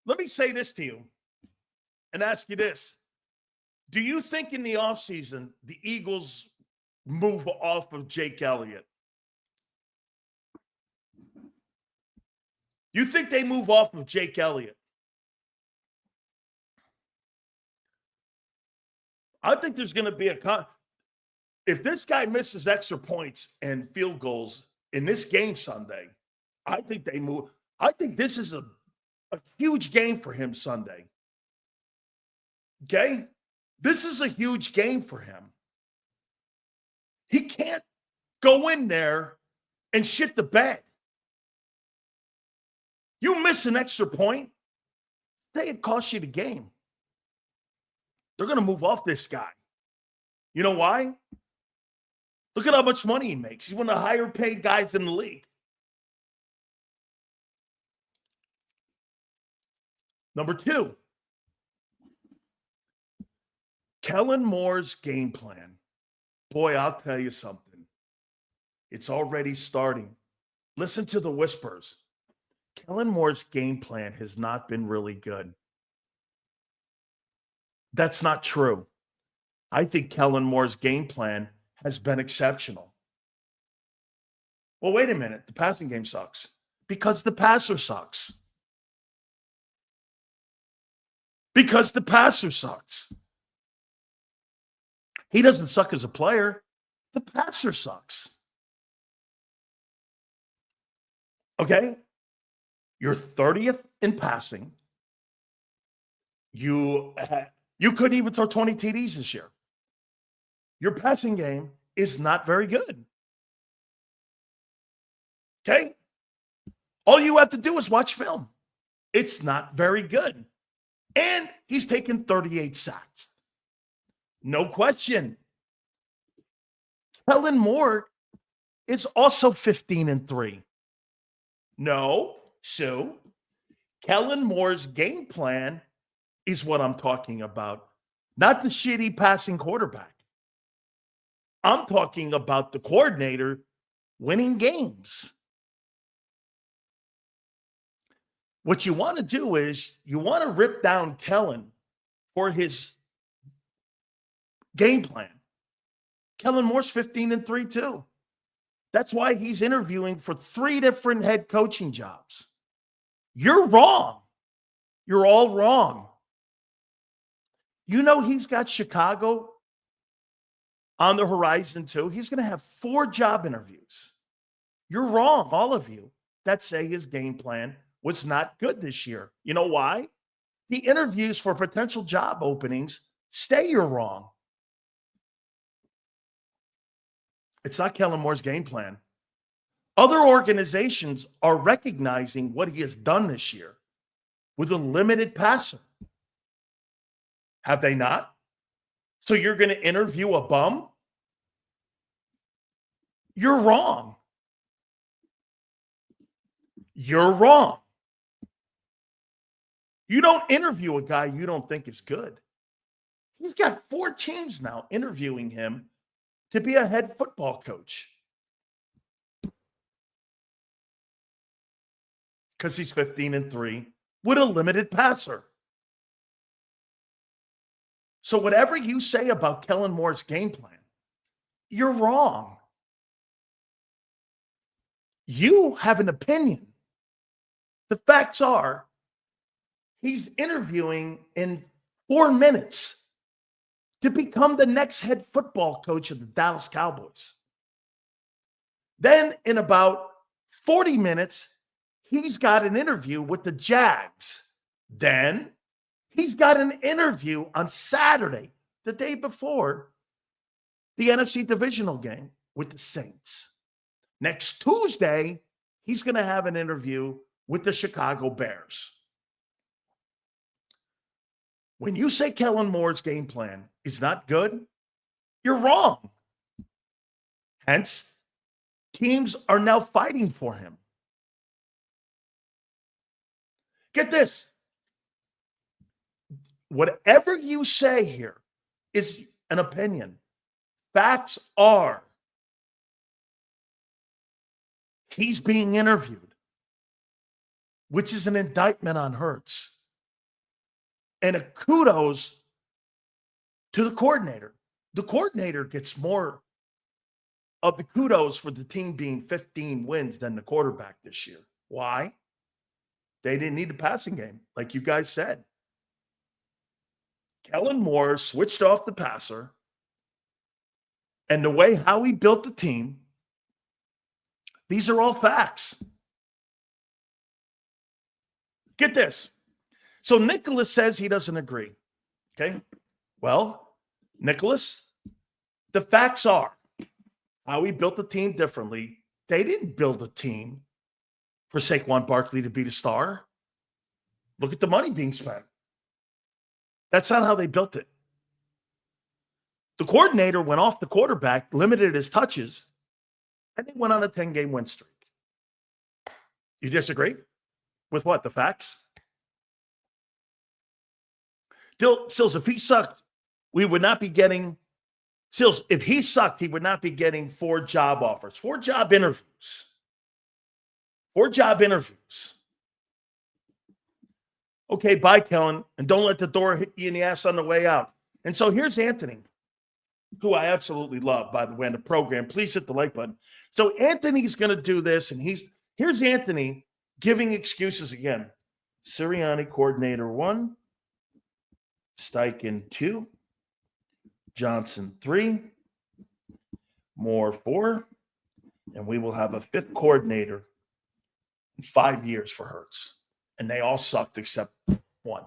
Let me say this to you and ask you this. Do you think in the offseason the Eagles move off of Jake Elliott? You think they move off of Jake Elliott? I think there's going to be if this guy misses extra points and field goals in this game Sunday, I think they move. I think this is a huge game for him Sunday. Okay? This is a huge game for him. He can't go in there and shit the bed. You miss an extra point, say it costs you the game. They're going to move off this guy. You know why? Look at how much money he makes. He's one of the higher paid guys in the league. Number 2, Kellen Moore's game plan. Boy, I'll tell you something. It's already starting. Listen to the whispers. Kellen Moore's game plan has not been really good. That's not true. I think Kellen Moore's game plan has been exceptional. Well, wait a minute. The passing game sucks because the passer sucks. Because the passer sucks. He doesn't suck as a player. The passer sucks. Okay? You're 30th in passing. You couldn't even throw 20 TDs this year. Your passing game is not very good. Okay? All you have to do is watch film. It's not very good. And he's taken 38 sacks. No question. Kellen Moore is also 15-3. No, Sue. Kellen Moore's game plan is what I'm talking about, not the shitty passing quarterback. I'm talking about the coordinator winning games. What you want to do is you want to rip down Kellen for his game plan. Kellen Moore's 15-3 too. That's why he's interviewing for 3 different head coaching jobs. You're wrong. You're all wrong. You know he's got Chicago on the horizon too. He's going to have 4 job interviews. You're wrong, all of you, that say his game plan was not good this year. You know why? The interviews for potential job openings say you're wrong. It's not Kellen Moore's game plan. Other organizations are recognizing what he has done this year with a limited passer. Have they not? So you're going to interview a bum? You're wrong. You're wrong. You don't interview a guy you don't think is good. He's got 4 teams now interviewing him to be a head football coach. Because he's 15-3 with a limited passer. So whatever you say about Kellen Moore's game plan, you're wrong. You have an opinion. The facts are he's interviewing in 4 minutes to become the next head football coach of the Dallas Cowboys. Then in about 40 minutes, he's got an interview with the Jags. Then he's got an interview on Saturday, the day before the NFC Divisional game with the Saints. Next Tuesday, he's going to have an interview with the Chicago Bears. When you say Kellen Moore's game plan is not good, you're wrong. Hence, teams are now fighting for him. Get this. Whatever you say here is an opinion. Facts are he's being interviewed, which is an indictment on Hurts. And a kudos to the coordinator. The coordinator gets more of the kudos for the team being 15 wins than the quarterback this year. Why? They didn't need the passing game, like you guys said. Kellen Moore switched off the passer, and the way how he built the team, these are all facts. Get this. So Nicholas says he doesn't agree. Okay. Well, Nicholas, the facts are how he built the team differently. They didn't build a team for Saquon Barkley to be the star. Look at the money being spent. That's not how they built it. The coordinator went off the quarterback, limited his touches, and they went on a 10-game win streak. You disagree with what? The facts? Sills, if he sucked, we would not be getting Sills. If he sucked, he would not be getting 4 job offers, 4 job interviews. 4 job interviews. Okay, bye, Kellen. And don't let the door hit you in the ass on the way out. And so here's Anthony, who I absolutely love, by the way, in the program. Please hit the like button. So Anthony's going to do this, and here's Anthony giving excuses again. Sirianni, coordinator 1. Steichen 2. Johnson 3. Moore 4. And we will have a 5th coordinator in 5 years for Hurts. And they all sucked except one.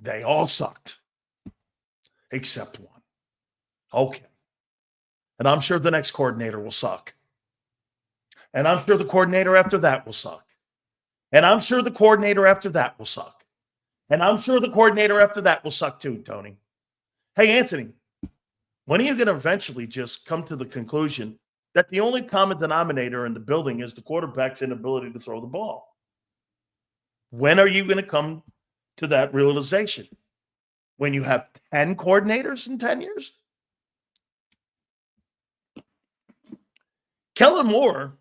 They all sucked except one. Okay. And I'm sure the next coordinator will suck. And I'm sure the coordinator after that will suck. And I'm sure the coordinator after that will suck. And I'm sure the coordinator after that will suck too, Tony. Hey, Anthony, when are you going to eventually just come to the conclusion that the only common denominator in the building is the quarterback's inability to throw the ball? When are you going to come to that realization? When you have 10 coordinators in 10 years? Kellen Moore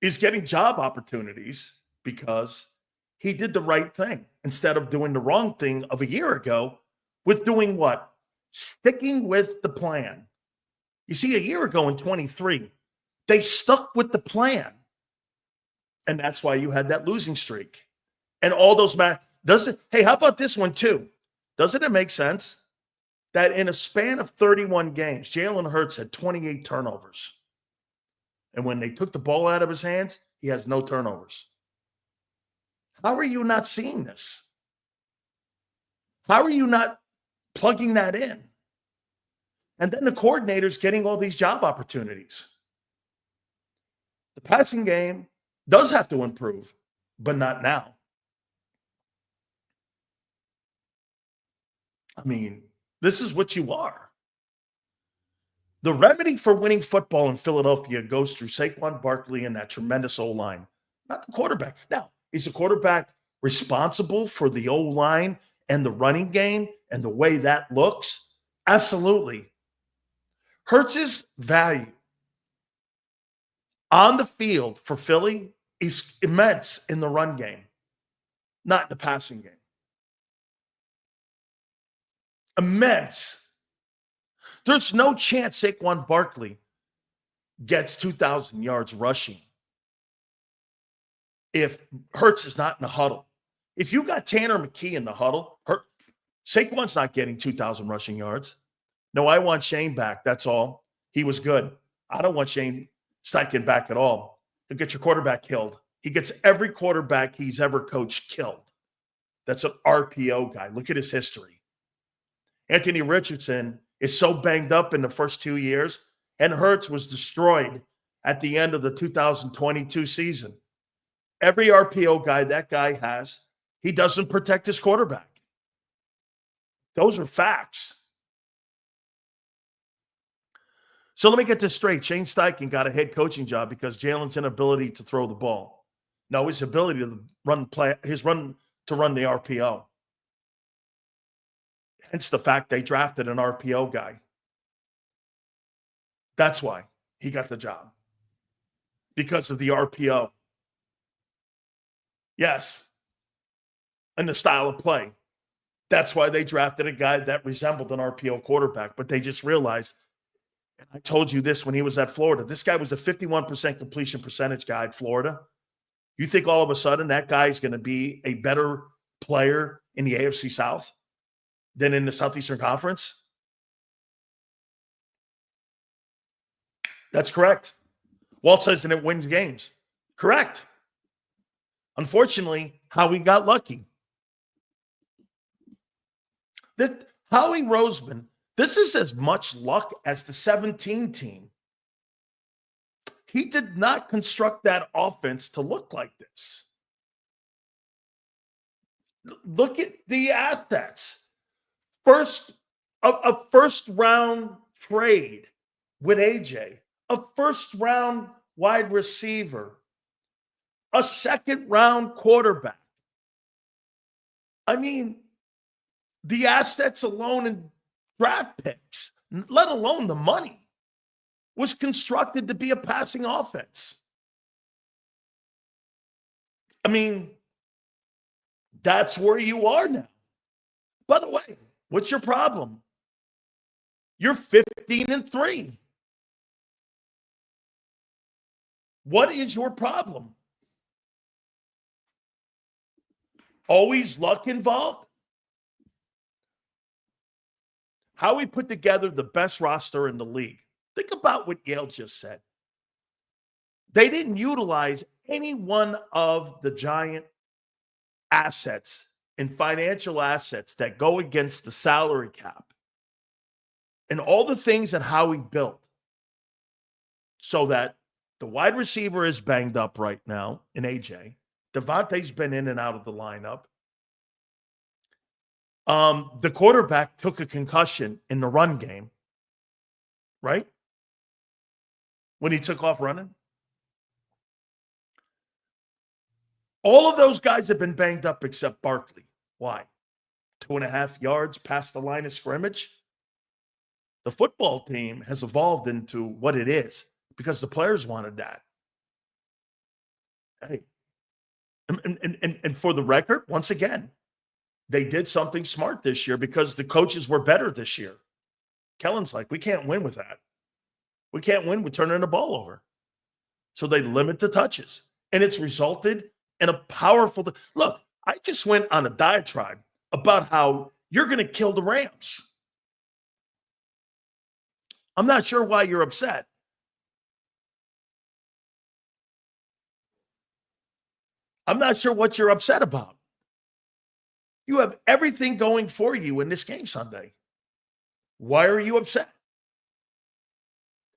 is getting job opportunities because he did the right thing instead of doing the wrong thing of a year ago with doing what? Sticking with the plan. You see, a year ago in 23, they stuck with the plan. And that's why you had that losing streak. And all those hey, how about this one too? Doesn't it make sense that in a span of 31 games, Jalen Hurts had 28 turnovers? And when they took the ball out of his hands, he has no turnovers. How are you not seeing this? How are you not plugging that in? And then the coordinator's getting all these job opportunities. The passing game does have to improve, but not now. I mean, this is what you are. The remedy for winning football in Philadelphia goes through Saquon Barkley and that tremendous O-line, not the quarterback. Now, is the quarterback responsible for the O-line and the running game and the way that looks? Absolutely. Hurts's value on the field for Philly is immense in the run game, not in the passing game. Immense. There's no chance Saquon Barkley gets 2,000 yards rushing if Hurts is not in the huddle. If you got Tanner McKee in the huddle, Saquon's not getting 2,000 rushing yards. No, I want Shane back. That's all. He was good. I don't want Shane Steichen back at all. He'll get your quarterback killed. He gets every quarterback he's ever coached killed. That's an RPO guy. Look at his history. Anthony Richardson is so banged up in the first 2 years, and Hurts was destroyed at the end of the 2022 season. Every RPO guy that guy has, he doesn't protect his quarterback. Those are facts. So let me get this straight. Shane Steichen got a head coaching job because Jalen's inability to throw the ball. No, his ability to run the RPO. Hence the fact they drafted an RPO guy. That's why he got the job. Because of the RPO. Yes. And the style of play. That's why they drafted a guy that resembled an RPO quarterback. But they just realized, and I told you this when he was at Florida, this guy was a 51% completion percentage guy at Florida. You think all of a sudden that guy is going to be a better player in the AFC South than in the Southeastern Conference? That's correct. Walt says, and it wins games. Correct. Unfortunately, Howie got lucky. Howie Roseman, this is as much luck as the 17 team. He did not construct that offense to look like this. Look at the assets. a first round trade with AJ, a first round wide receiver, a second round quarterback. I mean, the assets alone in draft picks, let alone the money, was constructed to be a passing offense. I mean, that's where you are now. By the way, what's your problem? You're 15-3. What is your problem? Always luck involved? How we put together the best roster in the league. Think about what Yale just said. They didn't utilize any one of the giant assets and financial assets that go against the salary cap and all the things and how we built so that the wide receiver is banged up right now in AJ. Devontae's been in and out of the lineup. The quarterback took a concussion in the run game, right? When he took off running. All of those guys have been banged up except Barkley. Why? 2.5 yards past the line of scrimmage. The football team has evolved into what it is because the players wanted that. Hey, and for the record, once again, they did something smart this year because the coaches were better this year. Kellen's like, we can't win with that. We can't win with turning the ball over. So they limit the touches. And it's resulted in a powerful... Look, I just went on a diatribe about how you're going to kill the Rams. I'm not sure why you're upset. I'm not sure what you're upset about. You have everything going for you in this game Sunday. Why are you upset?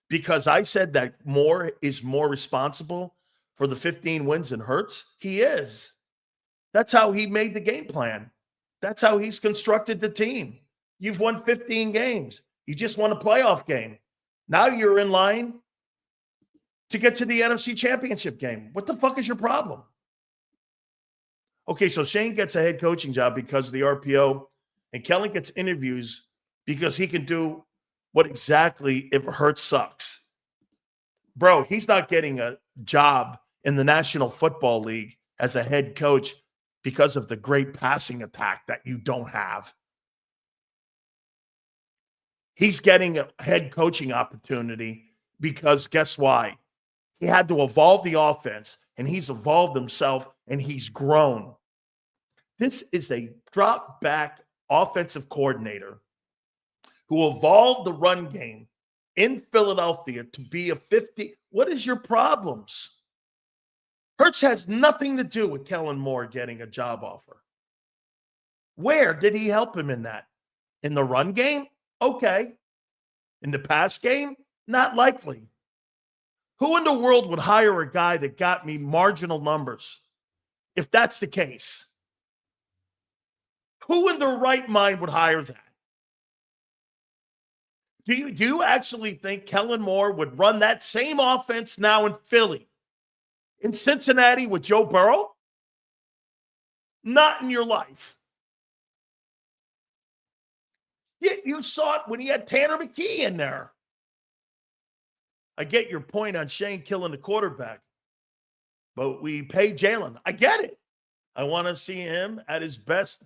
Because I said that Moore is more responsible for the 15 wins than Hurts? He is. That's how he made the game plan. That's how he's constructed the team. You've won 15 games. You just won a playoff game. Now you're in line to get to the NFC Championship game. What the fuck is your problem? Okay, so Shane gets a head coaching job because of the RPO, and Kellen gets interviews because he can do what exactly if Hurts sucks. Bro, he's not getting a job in the National Football League as a head coach because of the great passing attack that you don't have. He's getting a head coaching opportunity because guess why? He had to evolve the offense, and he's evolved himself, and he's grown. This is a drop-back offensive coordinator who evolved the run game in Philadelphia to be a 50. What is your problems? Hurts has nothing to do with Kellen Moore getting a job offer. Where did he help him in that? In the run game? Okay. In the pass game? Not likely. Who in the world would hire a guy that got me marginal numbers if that's the case? Who in their right mind would hire that? Do you actually think Kellen Moore would run that same offense now in Philly? In Cincinnati with Joe Burrow? Not in your life. You saw it when he had Tanner McKee in there. I get your point on Shane killing the quarterback, but we pay Jalen. I get it. I want to see him at his best,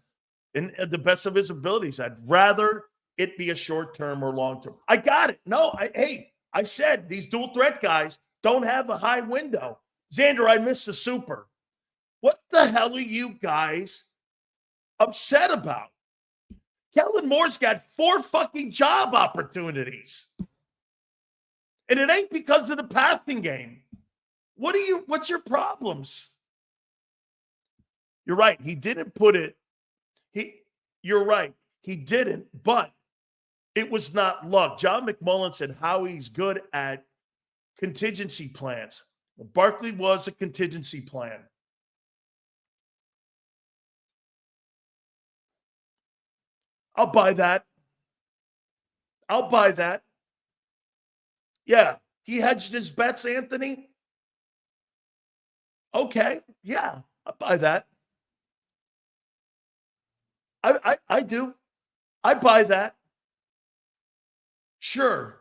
in the best of his abilities. I'd rather it be a short-term or long-term. I got it. No, I said these dual threat guys don't have a high window. Zander, I missed the super. What the hell are you guys upset about? Kellen Moore's got 4 fucking job opportunities. And it ain't because of the passing game. What's your problems? You're right. He didn't put it. You're right. He didn't, but it was not luck. John McMullen said how he's good at contingency plans. Well, Barkley was a contingency plan. I'll buy that. I'll buy that. Yeah. He hedged his bets, Anthony. Okay. Yeah. I'll buy that. I do. I buy that. Sure.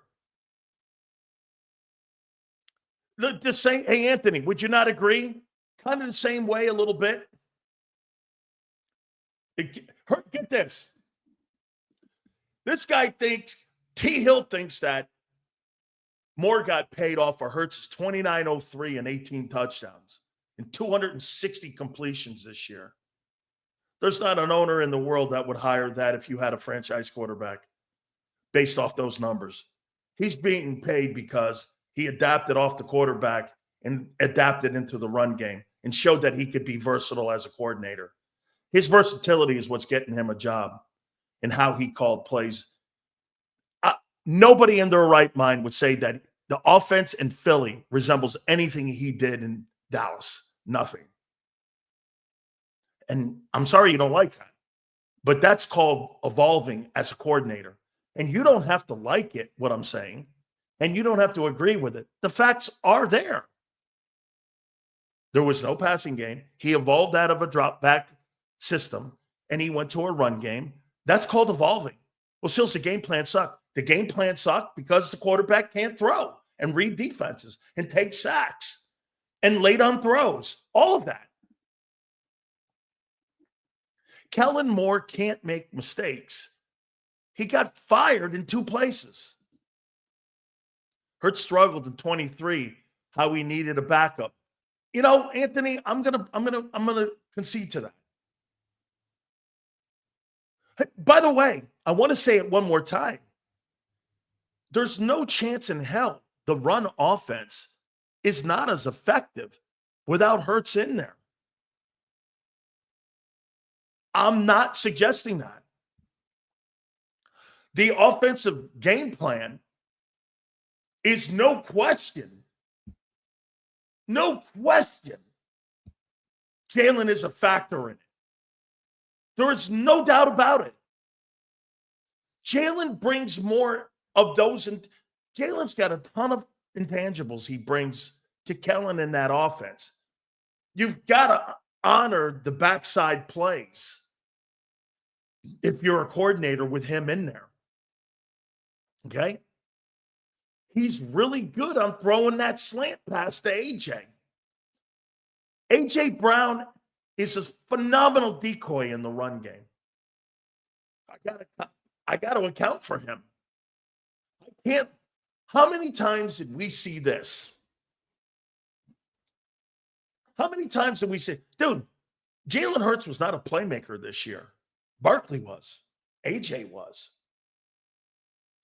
The same. Hey, Anthony, would you not agree? Kind of the same way a little bit. Get this. This guy thinks, T. Hill thinks that Moore got paid off for Hurts's 29.03 and 18 touchdowns and 260 completions this year. There's not an owner in the world that would hire that if you had a franchise quarterback based off those numbers. He's being paid because he adapted off the quarterback and adapted into the run game and showed that he could be versatile as a coordinator. His versatility is what's getting him a job and how he called plays. Nobody in their right mind would say that the offense in Philly resembles anything he did in Dallas. Nothing. And I'm sorry you don't like that, but that's called evolving as a coordinator. And you don't have to like it, what I'm saying, and you don't have to agree with it. The facts are there. There was no passing game. He evolved out of a drop back system, and he went to a run game. That's called evolving. Well, Sills, the game plan sucked. The game plan sucked because the quarterback can't throw and read defenses and take sacks and late on throws. All of that. Kellen Moore can't make mistakes. He got fired in 2 places. Hurts struggled in 23, how he needed a backup. You know, Anthony, I'm gonna concede to that. By the way, I want to say it one more time. There's no chance in hell the run offense is not as effective without Hurts in there. I'm not suggesting that. The offensive game plan is no question. Jalen is a factor in it. There is no doubt about it. Jalen brings more of those. And Jalen's got a ton of intangibles he brings to Kellen in that offense. You've got to honor the backside plays if you're a coordinator with him in there. Okay? He's really good on throwing that slant pass to AJ. AJ Brown is a phenomenal decoy in the run game. I got to account for him. I can't. How many times did we see this? How many times did we say, dude, Jalen Hurts was not a playmaker this year. Barkley was. AJ was.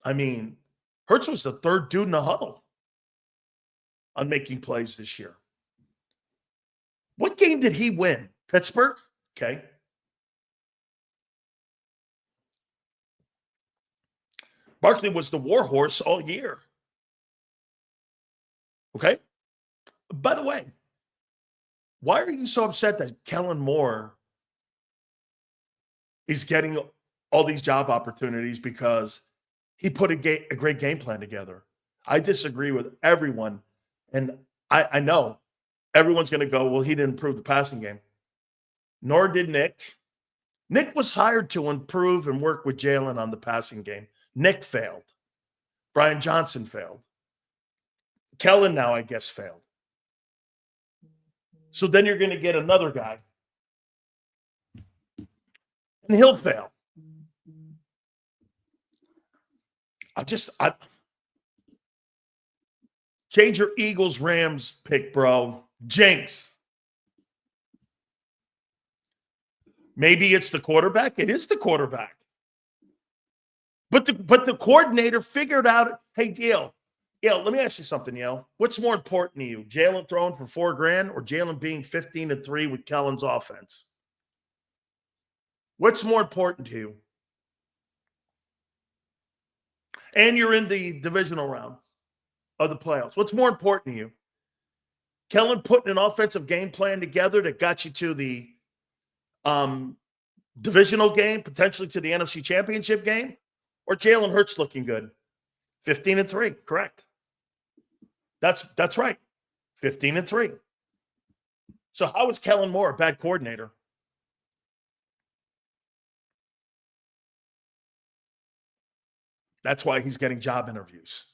I mean, Hurts was the third dude in the huddle on making plays this year. What game did he win? Pittsburgh? Okay. Barkley was the warhorse all year. Okay? By the way, why are you so upset that Kellen Moore is getting all these job opportunities because he put a great game plan together? I disagree with everyone. And I know everyone's going to go, well, he didn't improve the passing game. Nor did Nick. Nick was hired to improve and work with Jalen on the passing game. Nick failed. Brian Johnson failed. Kellen now, I guess, failed. So then you're going to get another guy. And he'll fail. Change your Eagles-Rams pick, bro. Jinx. Maybe it's the quarterback. It is the quarterback. But the coordinator figured out, hey, Yale, let me ask you something, Yale. What's more important to you, Jalen throwing for $4,000 or Jalen being 15-3 with Kellen's offense? What's more important to you? And you're in the divisional round of the playoffs. What's more important to you? Kellen putting an offensive game plan together that got you to the Divisional game, potentially to the NFC Championship game, or Jalen Hurts looking good? 15-3, correct. That's right. 15-3. So how is Kellen Moore a bad coordinator? That's why he's getting job interviews.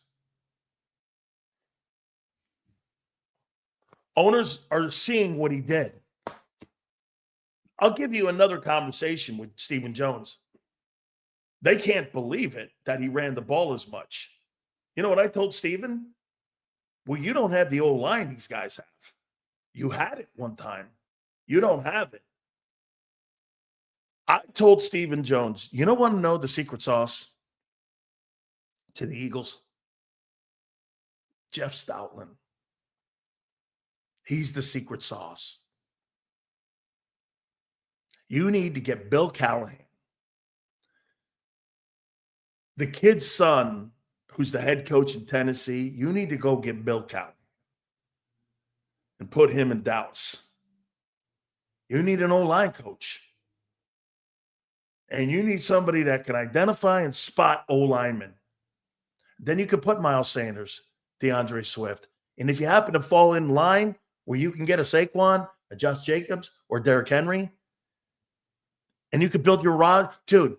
Owners are seeing what he did. I'll give you another conversation with Stephen Jones. They can't believe it that he ran the ball as much. You know what I told Stephen? Well, you don't have the O-line these guys have. You had it one time. You don't have it. I told Stephen Jones, you don't want to know the secret sauce to the Eagles? Jeff Stoutland. He's the secret sauce. You need to get Bill Callahan, the kid's son, who's the head coach in Tennessee. You need to go get Bill Callahan and put him in Dallas. You need an O-line coach. And you need somebody that can identify and spot O-linemen. Then you can put Miles Sanders, DeAndre Swift. And if you happen to fall in line where you can get a Saquon, a Josh Jacobs, or Derrick Henry, and you could build your rod. Dude,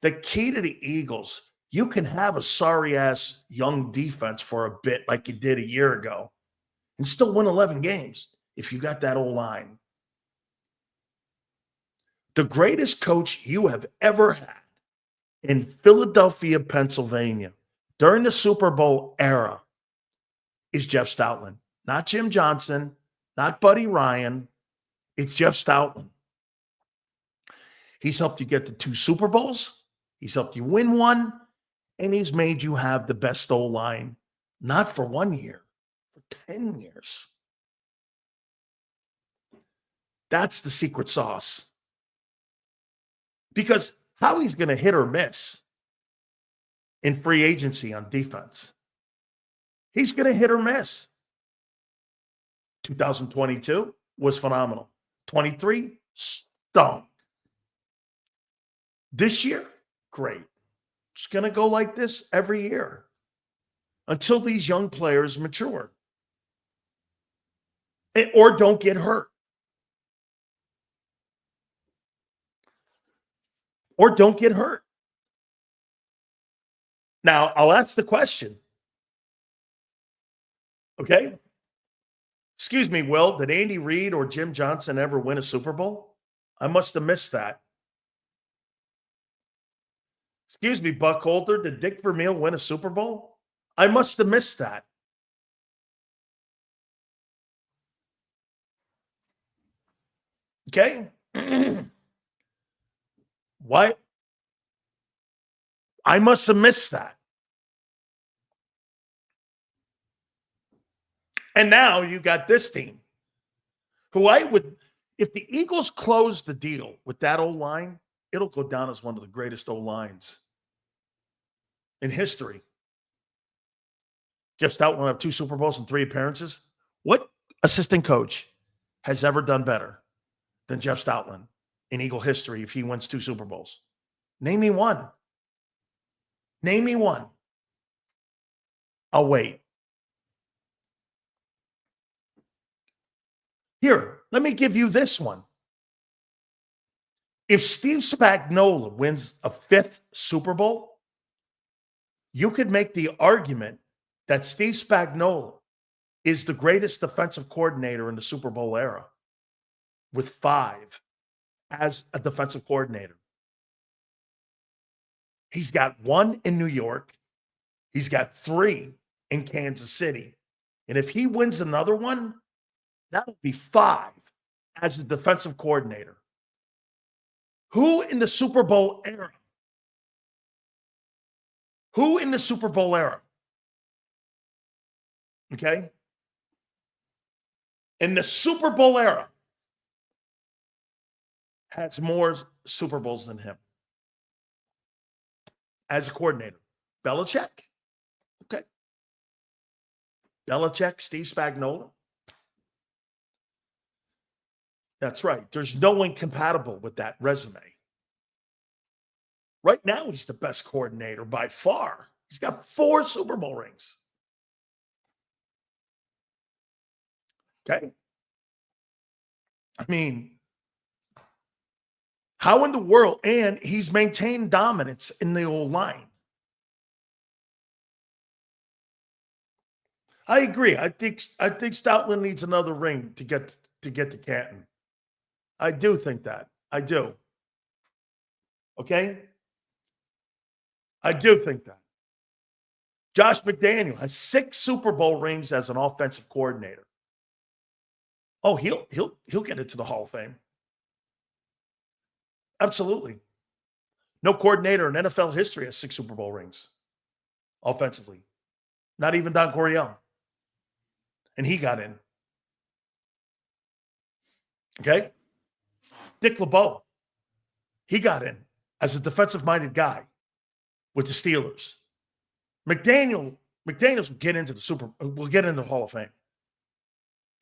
the key to the Eagles, you can have a sorry-ass young defense for a bit like you did a year ago and still win 11 games if you got that O-line. The greatest coach you have ever had in Philadelphia, Pennsylvania, during the Super Bowl era is Jeff Stoutland. Not Jim Johnson, not Buddy Ryan. It's Jeff Stoutland. He's helped you get to 2 Super Bowls. He's helped you win 1. And he's made you have the best O-line, not for 1 year, for 10 years. That's the secret sauce. Because how he's going to hit or miss in free agency on defense. He's going to hit or miss. 2022 was phenomenal. 23 stunk. This year, great. It's going to go like this every year until these young players mature or don't get hurt. Or don't get hurt. Now, I'll ask the question. Okay? Excuse me, Will, did Andy Reid or Jim Johnson ever win a Super Bowl? I must have missed that. Excuse me, Buck Holter, did Dick Vermeil win a Super Bowl? I must have missed that. Okay? Why? I must have missed that. And now you got this team, who I would, if the Eagles close the deal with that O-line, it'll go down as one of the greatest O-lines in history. Jeff Stoutland will have 2 Super Bowls and 3 appearances. What assistant coach has ever done better than Jeff Stoutland in Eagle history if he wins 2 Super Bowls? Name me one. Name me one. I'll wait. Here, let me give you this one. If Steve Spagnuolo wins a 5th Super Bowl, you could make the argument that Steve Spagnuolo is the greatest defensive coordinator in the Super Bowl era with 5 as a defensive coordinator. He's got 1 in New York. He's got 3 in Kansas City. And if he wins another one, that would be 5 as a defensive coordinator. Who in the Super Bowl era? Who in the Super Bowl era? Okay? In the Super Bowl era has more Super Bowls than him as a coordinator. Belichick? Okay. Belichick, Steve Spagnuolo? That's right. There's no one compatible with that resume. Right now, he's the best coordinator by far. He's got 4 Super Bowl rings. Okay? I mean, how in the world? And he's maintained dominance in the old line. I agree. I think Stoutland needs another ring to get to Canton. I do think that. I do. Okay? I do think that. Josh McDaniel has 6 Super Bowl rings as an offensive coordinator. Oh, he'll get into the Hall of Fame. Absolutely. No coordinator in NFL history has 6 Super Bowl rings offensively. Not even Don Coryell. And he got in. Okay? Dick LeBeau. He got in as a defensive-minded guy with the Steelers. McDaniels will get into the Hall of Fame.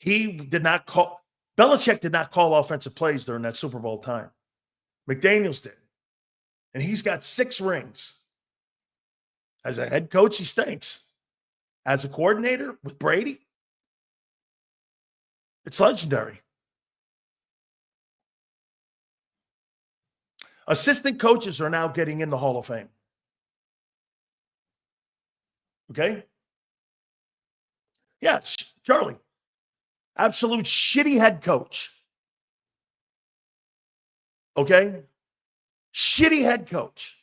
Belichick did not call offensive plays during that Super Bowl time. McDaniels did. And he's got 6 rings. As a head coach, he stinks. As a coordinator with Brady, it's legendary. Assistant coaches are now getting in the Hall of Fame. Okay? Yeah, Charlie. Absolute shitty head coach. Okay? Shitty head coach.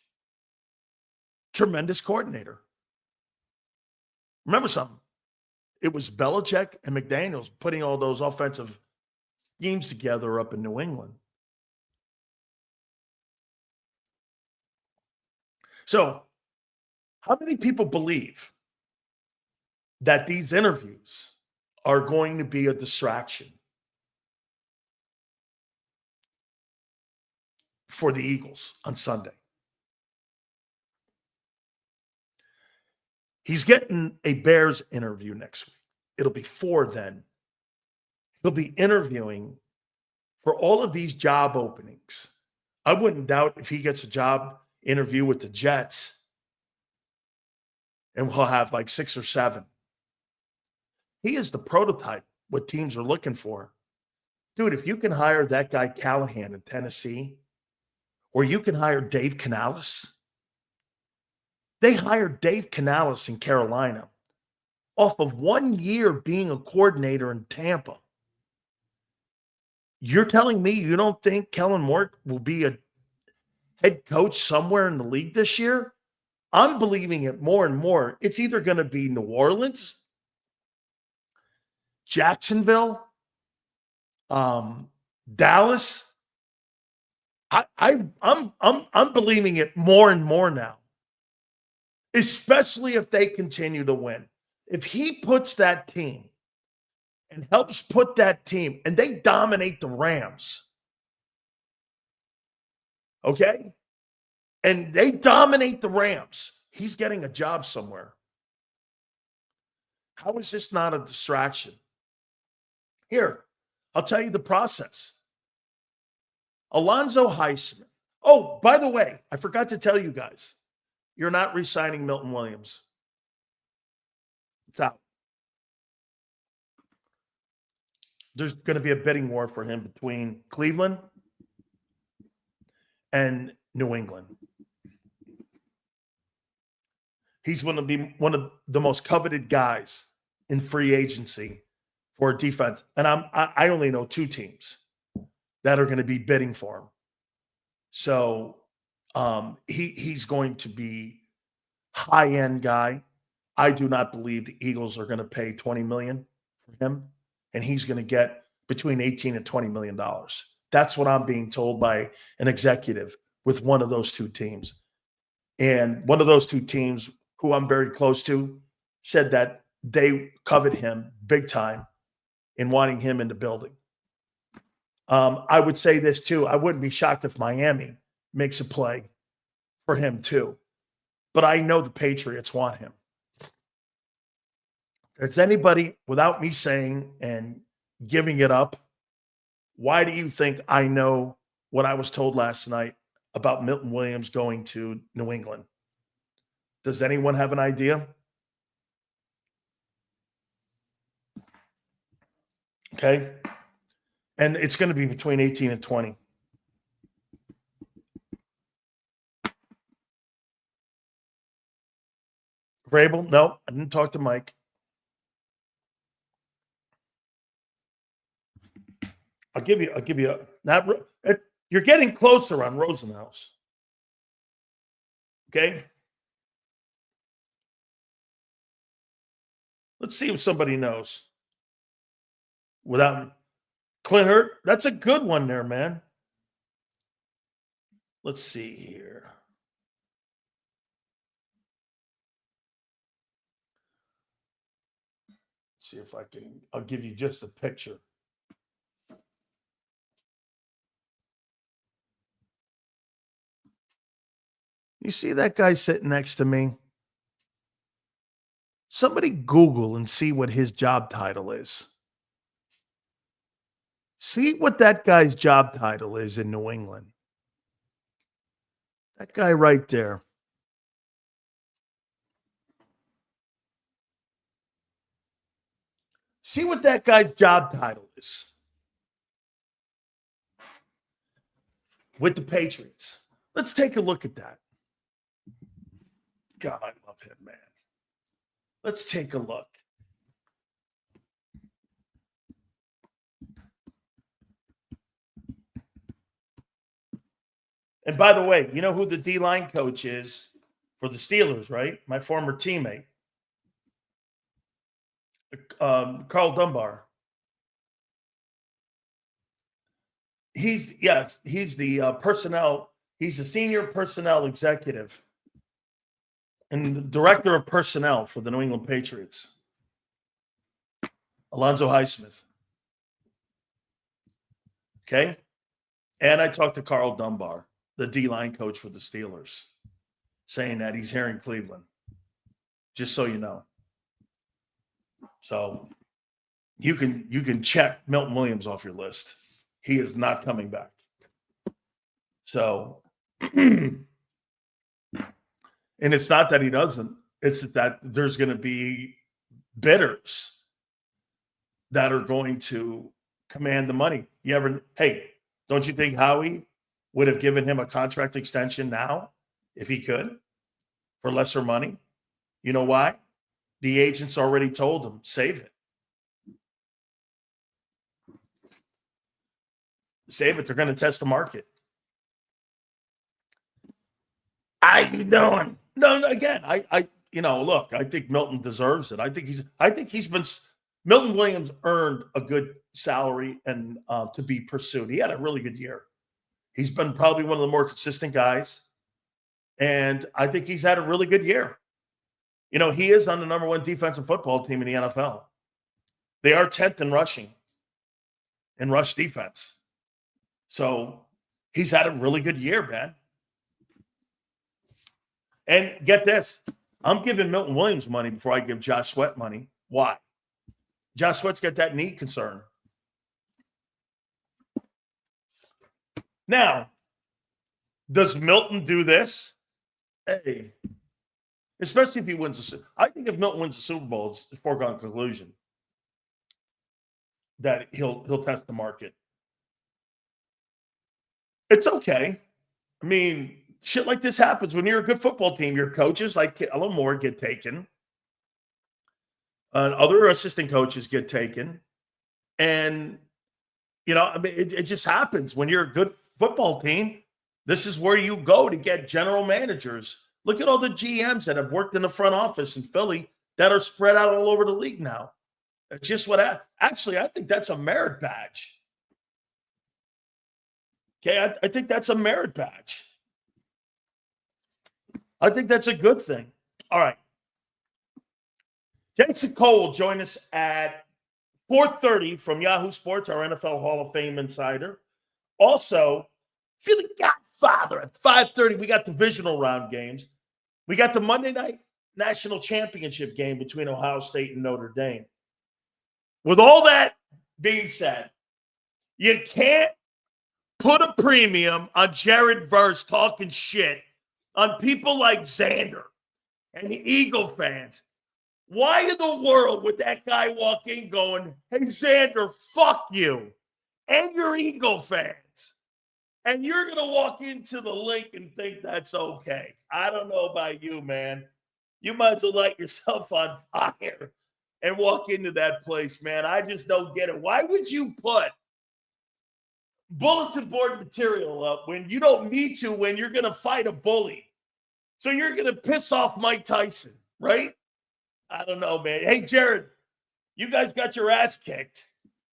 Tremendous coordinator. Remember something. It was Belichick and McDaniels putting all those offensive schemes together up in New England. So, how many people believe that these interviews are going to be a distraction for the Eagles on Sunday? He's getting a Bears interview next week. It'll be 4 then. He'll be interviewing for all of these job openings. I wouldn't doubt if he gets a job interview with the Jets, and we'll have like 6 or 7. He is the prototype what teams are looking for. Dude, if you can hire that guy Callahan in Tennessee, or you can hire Dave Canales. They hired Dave Canales in Carolina off of 1 year being a coordinator in Tampa. You're telling me you don't think Kellen Moore will be a head coach somewhere in the league this year? I'm believing it more and more. It's either going to be New Orleans, Jacksonville, Dallas. I'm believing it more and more now, especially if they continue to win. If he puts that team and helps put that team, and they dominate the Rams, okay? And they dominate the Rams, he's getting a job somewhere. How is this not a distraction? Here, I'll tell you the process. Alonzo Highsmith. Oh, by the way, I forgot to tell you guys, you're not re-signing Milton Williams. It's out. There's going to be a bidding war for him between Cleveland and New England. He's going to be one of the most coveted guys in free agency for defense. And I only know 2 teams that are going to be bidding for him. So he's going to be high-end guy. I do not believe the Eagles are going to pay $20 million for him, and he's going to get between $18 and $20 million. That's what I'm being told by an executive with one of those 2 teams. And one of those 2 teams, who I'm very close to, said that they covet him big time in wanting him in the building. I would say this too. I wouldn't be shocked if Miami makes a play for him too. But I know the Patriots want him. If there's anybody, without me saying and giving it up, why do you think I know what I was told last night about Milton Williams going to New England? Does anyone have an idea? Okay. And it's going to be between 18 and 20. Vrabel? No, I didn't talk to Mike. I'll give you you're getting closer on Rosenhaus. Okay. Let's see if somebody knows. Without Clint Hurt, that's a good one there, man. Let's see here. See if I'll give you just a picture. You see that guy sitting next to me? Somebody Google and see what his job title is. See what that guy's job title is in New England. That guy right there. See what that guy's job title is with the Patriots. Let's take a look at that. God, I love him, man. Let's take a look. And by the way, you know who the D-line coach is for the Steelers, right? My former teammate, Carl Dunbar. He's the personnel. He's the senior personnel executive and the director of personnel for the New England Patriots. Alonzo Highsmith. Okay. And I talked to Carl Dunbar, the D-line coach for the Steelers, saying that he's here in Cleveland, just so you know. So you can check Milton Williams off your list. He is not coming back. So, and it's not that he doesn't. It's that there's going to be bidders that are going to command the money. Hey, don't you think Howie would have given him a contract extension now if he could for lesser money? You know why? The agents already told him, save it. Save it. They're going to test the market. How you doing? No, again, look, I think Milton deserves it. I think he's been Milton Williams earned a good salary and to be pursued. He had a really good year. He's been probably one of the more consistent guys. And I think he's had a really good year. You know, he is on the number one defensive football team in the NFL. They are 10th in rushing, in rush defense. So he's had a really good year, man. And get this, I'm giving Milton Williams money before I give Josh Sweat money. Why? Josh Sweat's got that knee concern. Now, does Milton do this? Hey, especially if he wins the Super Bowl. I think if Milton wins the Super Bowl, it's a foregone conclusion that he'll test the market. It's okay. I mean, shit like this happens when you're a good football team. Your coaches like Kellen Moore get taken. Other assistant coaches get taken. And, I mean, it just happens when you're a good football team. This is where you go to get general managers. Look at all the GMs that have worked in the front office in Philly that are spread out all over the league now. It's just actually, I think that's a merit badge. Okay, I think that's a merit badge. I think that's a good thing. All right. Jason Cole will join us at 4:30 from Yahoo Sports, our NFL Hall of Fame insider. Also, feeling Godfather at 5:30. We got divisional round games. We got the Monday night national championship game between Ohio State and Notre Dame. With all that being said, you can't put a premium on Jared Verse talking shit on people like Zander and the Eagle fans. Why in the world would that guy walk in going, hey, Zander, fuck you and your Eagle fans? And you're going to walk into the link and think that's okay. I don't know about you, man. You might as well light yourself on fire and walk into that place, man. I just don't get it. Why would you put bulletin board material up when you don't need to, when you're going to fight a bully? So you're going to piss off Mike Tyson, right? I don't know, man. Hey, Jared, you guys got your ass kicked,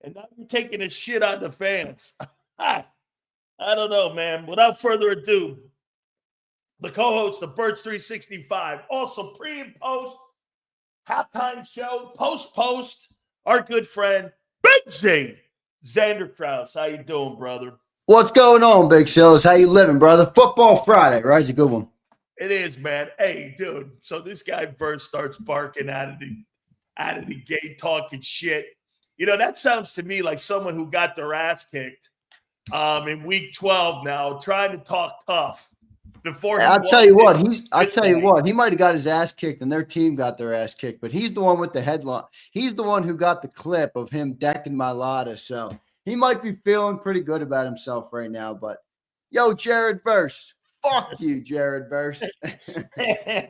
and now you're taking a shit on the fans. I don't know, man. Without further ado, the co-host of Birds 365, also pre and post, halftime show, post, our good friend, Big Z, Zander Krause. How you doing, brother? What's going on, Big Sills? How you living, brother? Football Friday, right? It's a good one. It is, man. Hey, dude. So this guy first starts barking out of the gate, talking shit. You know, that sounds to me like someone who got their ass kicked in week 12 now, trying to talk tough before. I'll tell you what, he might have got his ass kicked and their team got their ass kicked, but he's the one with the headline. He's the one who got the clip of him decking my Lotta. So he might be feeling pretty good about himself right now. But yo, Jared Verse. Fuck you, Jared Verse.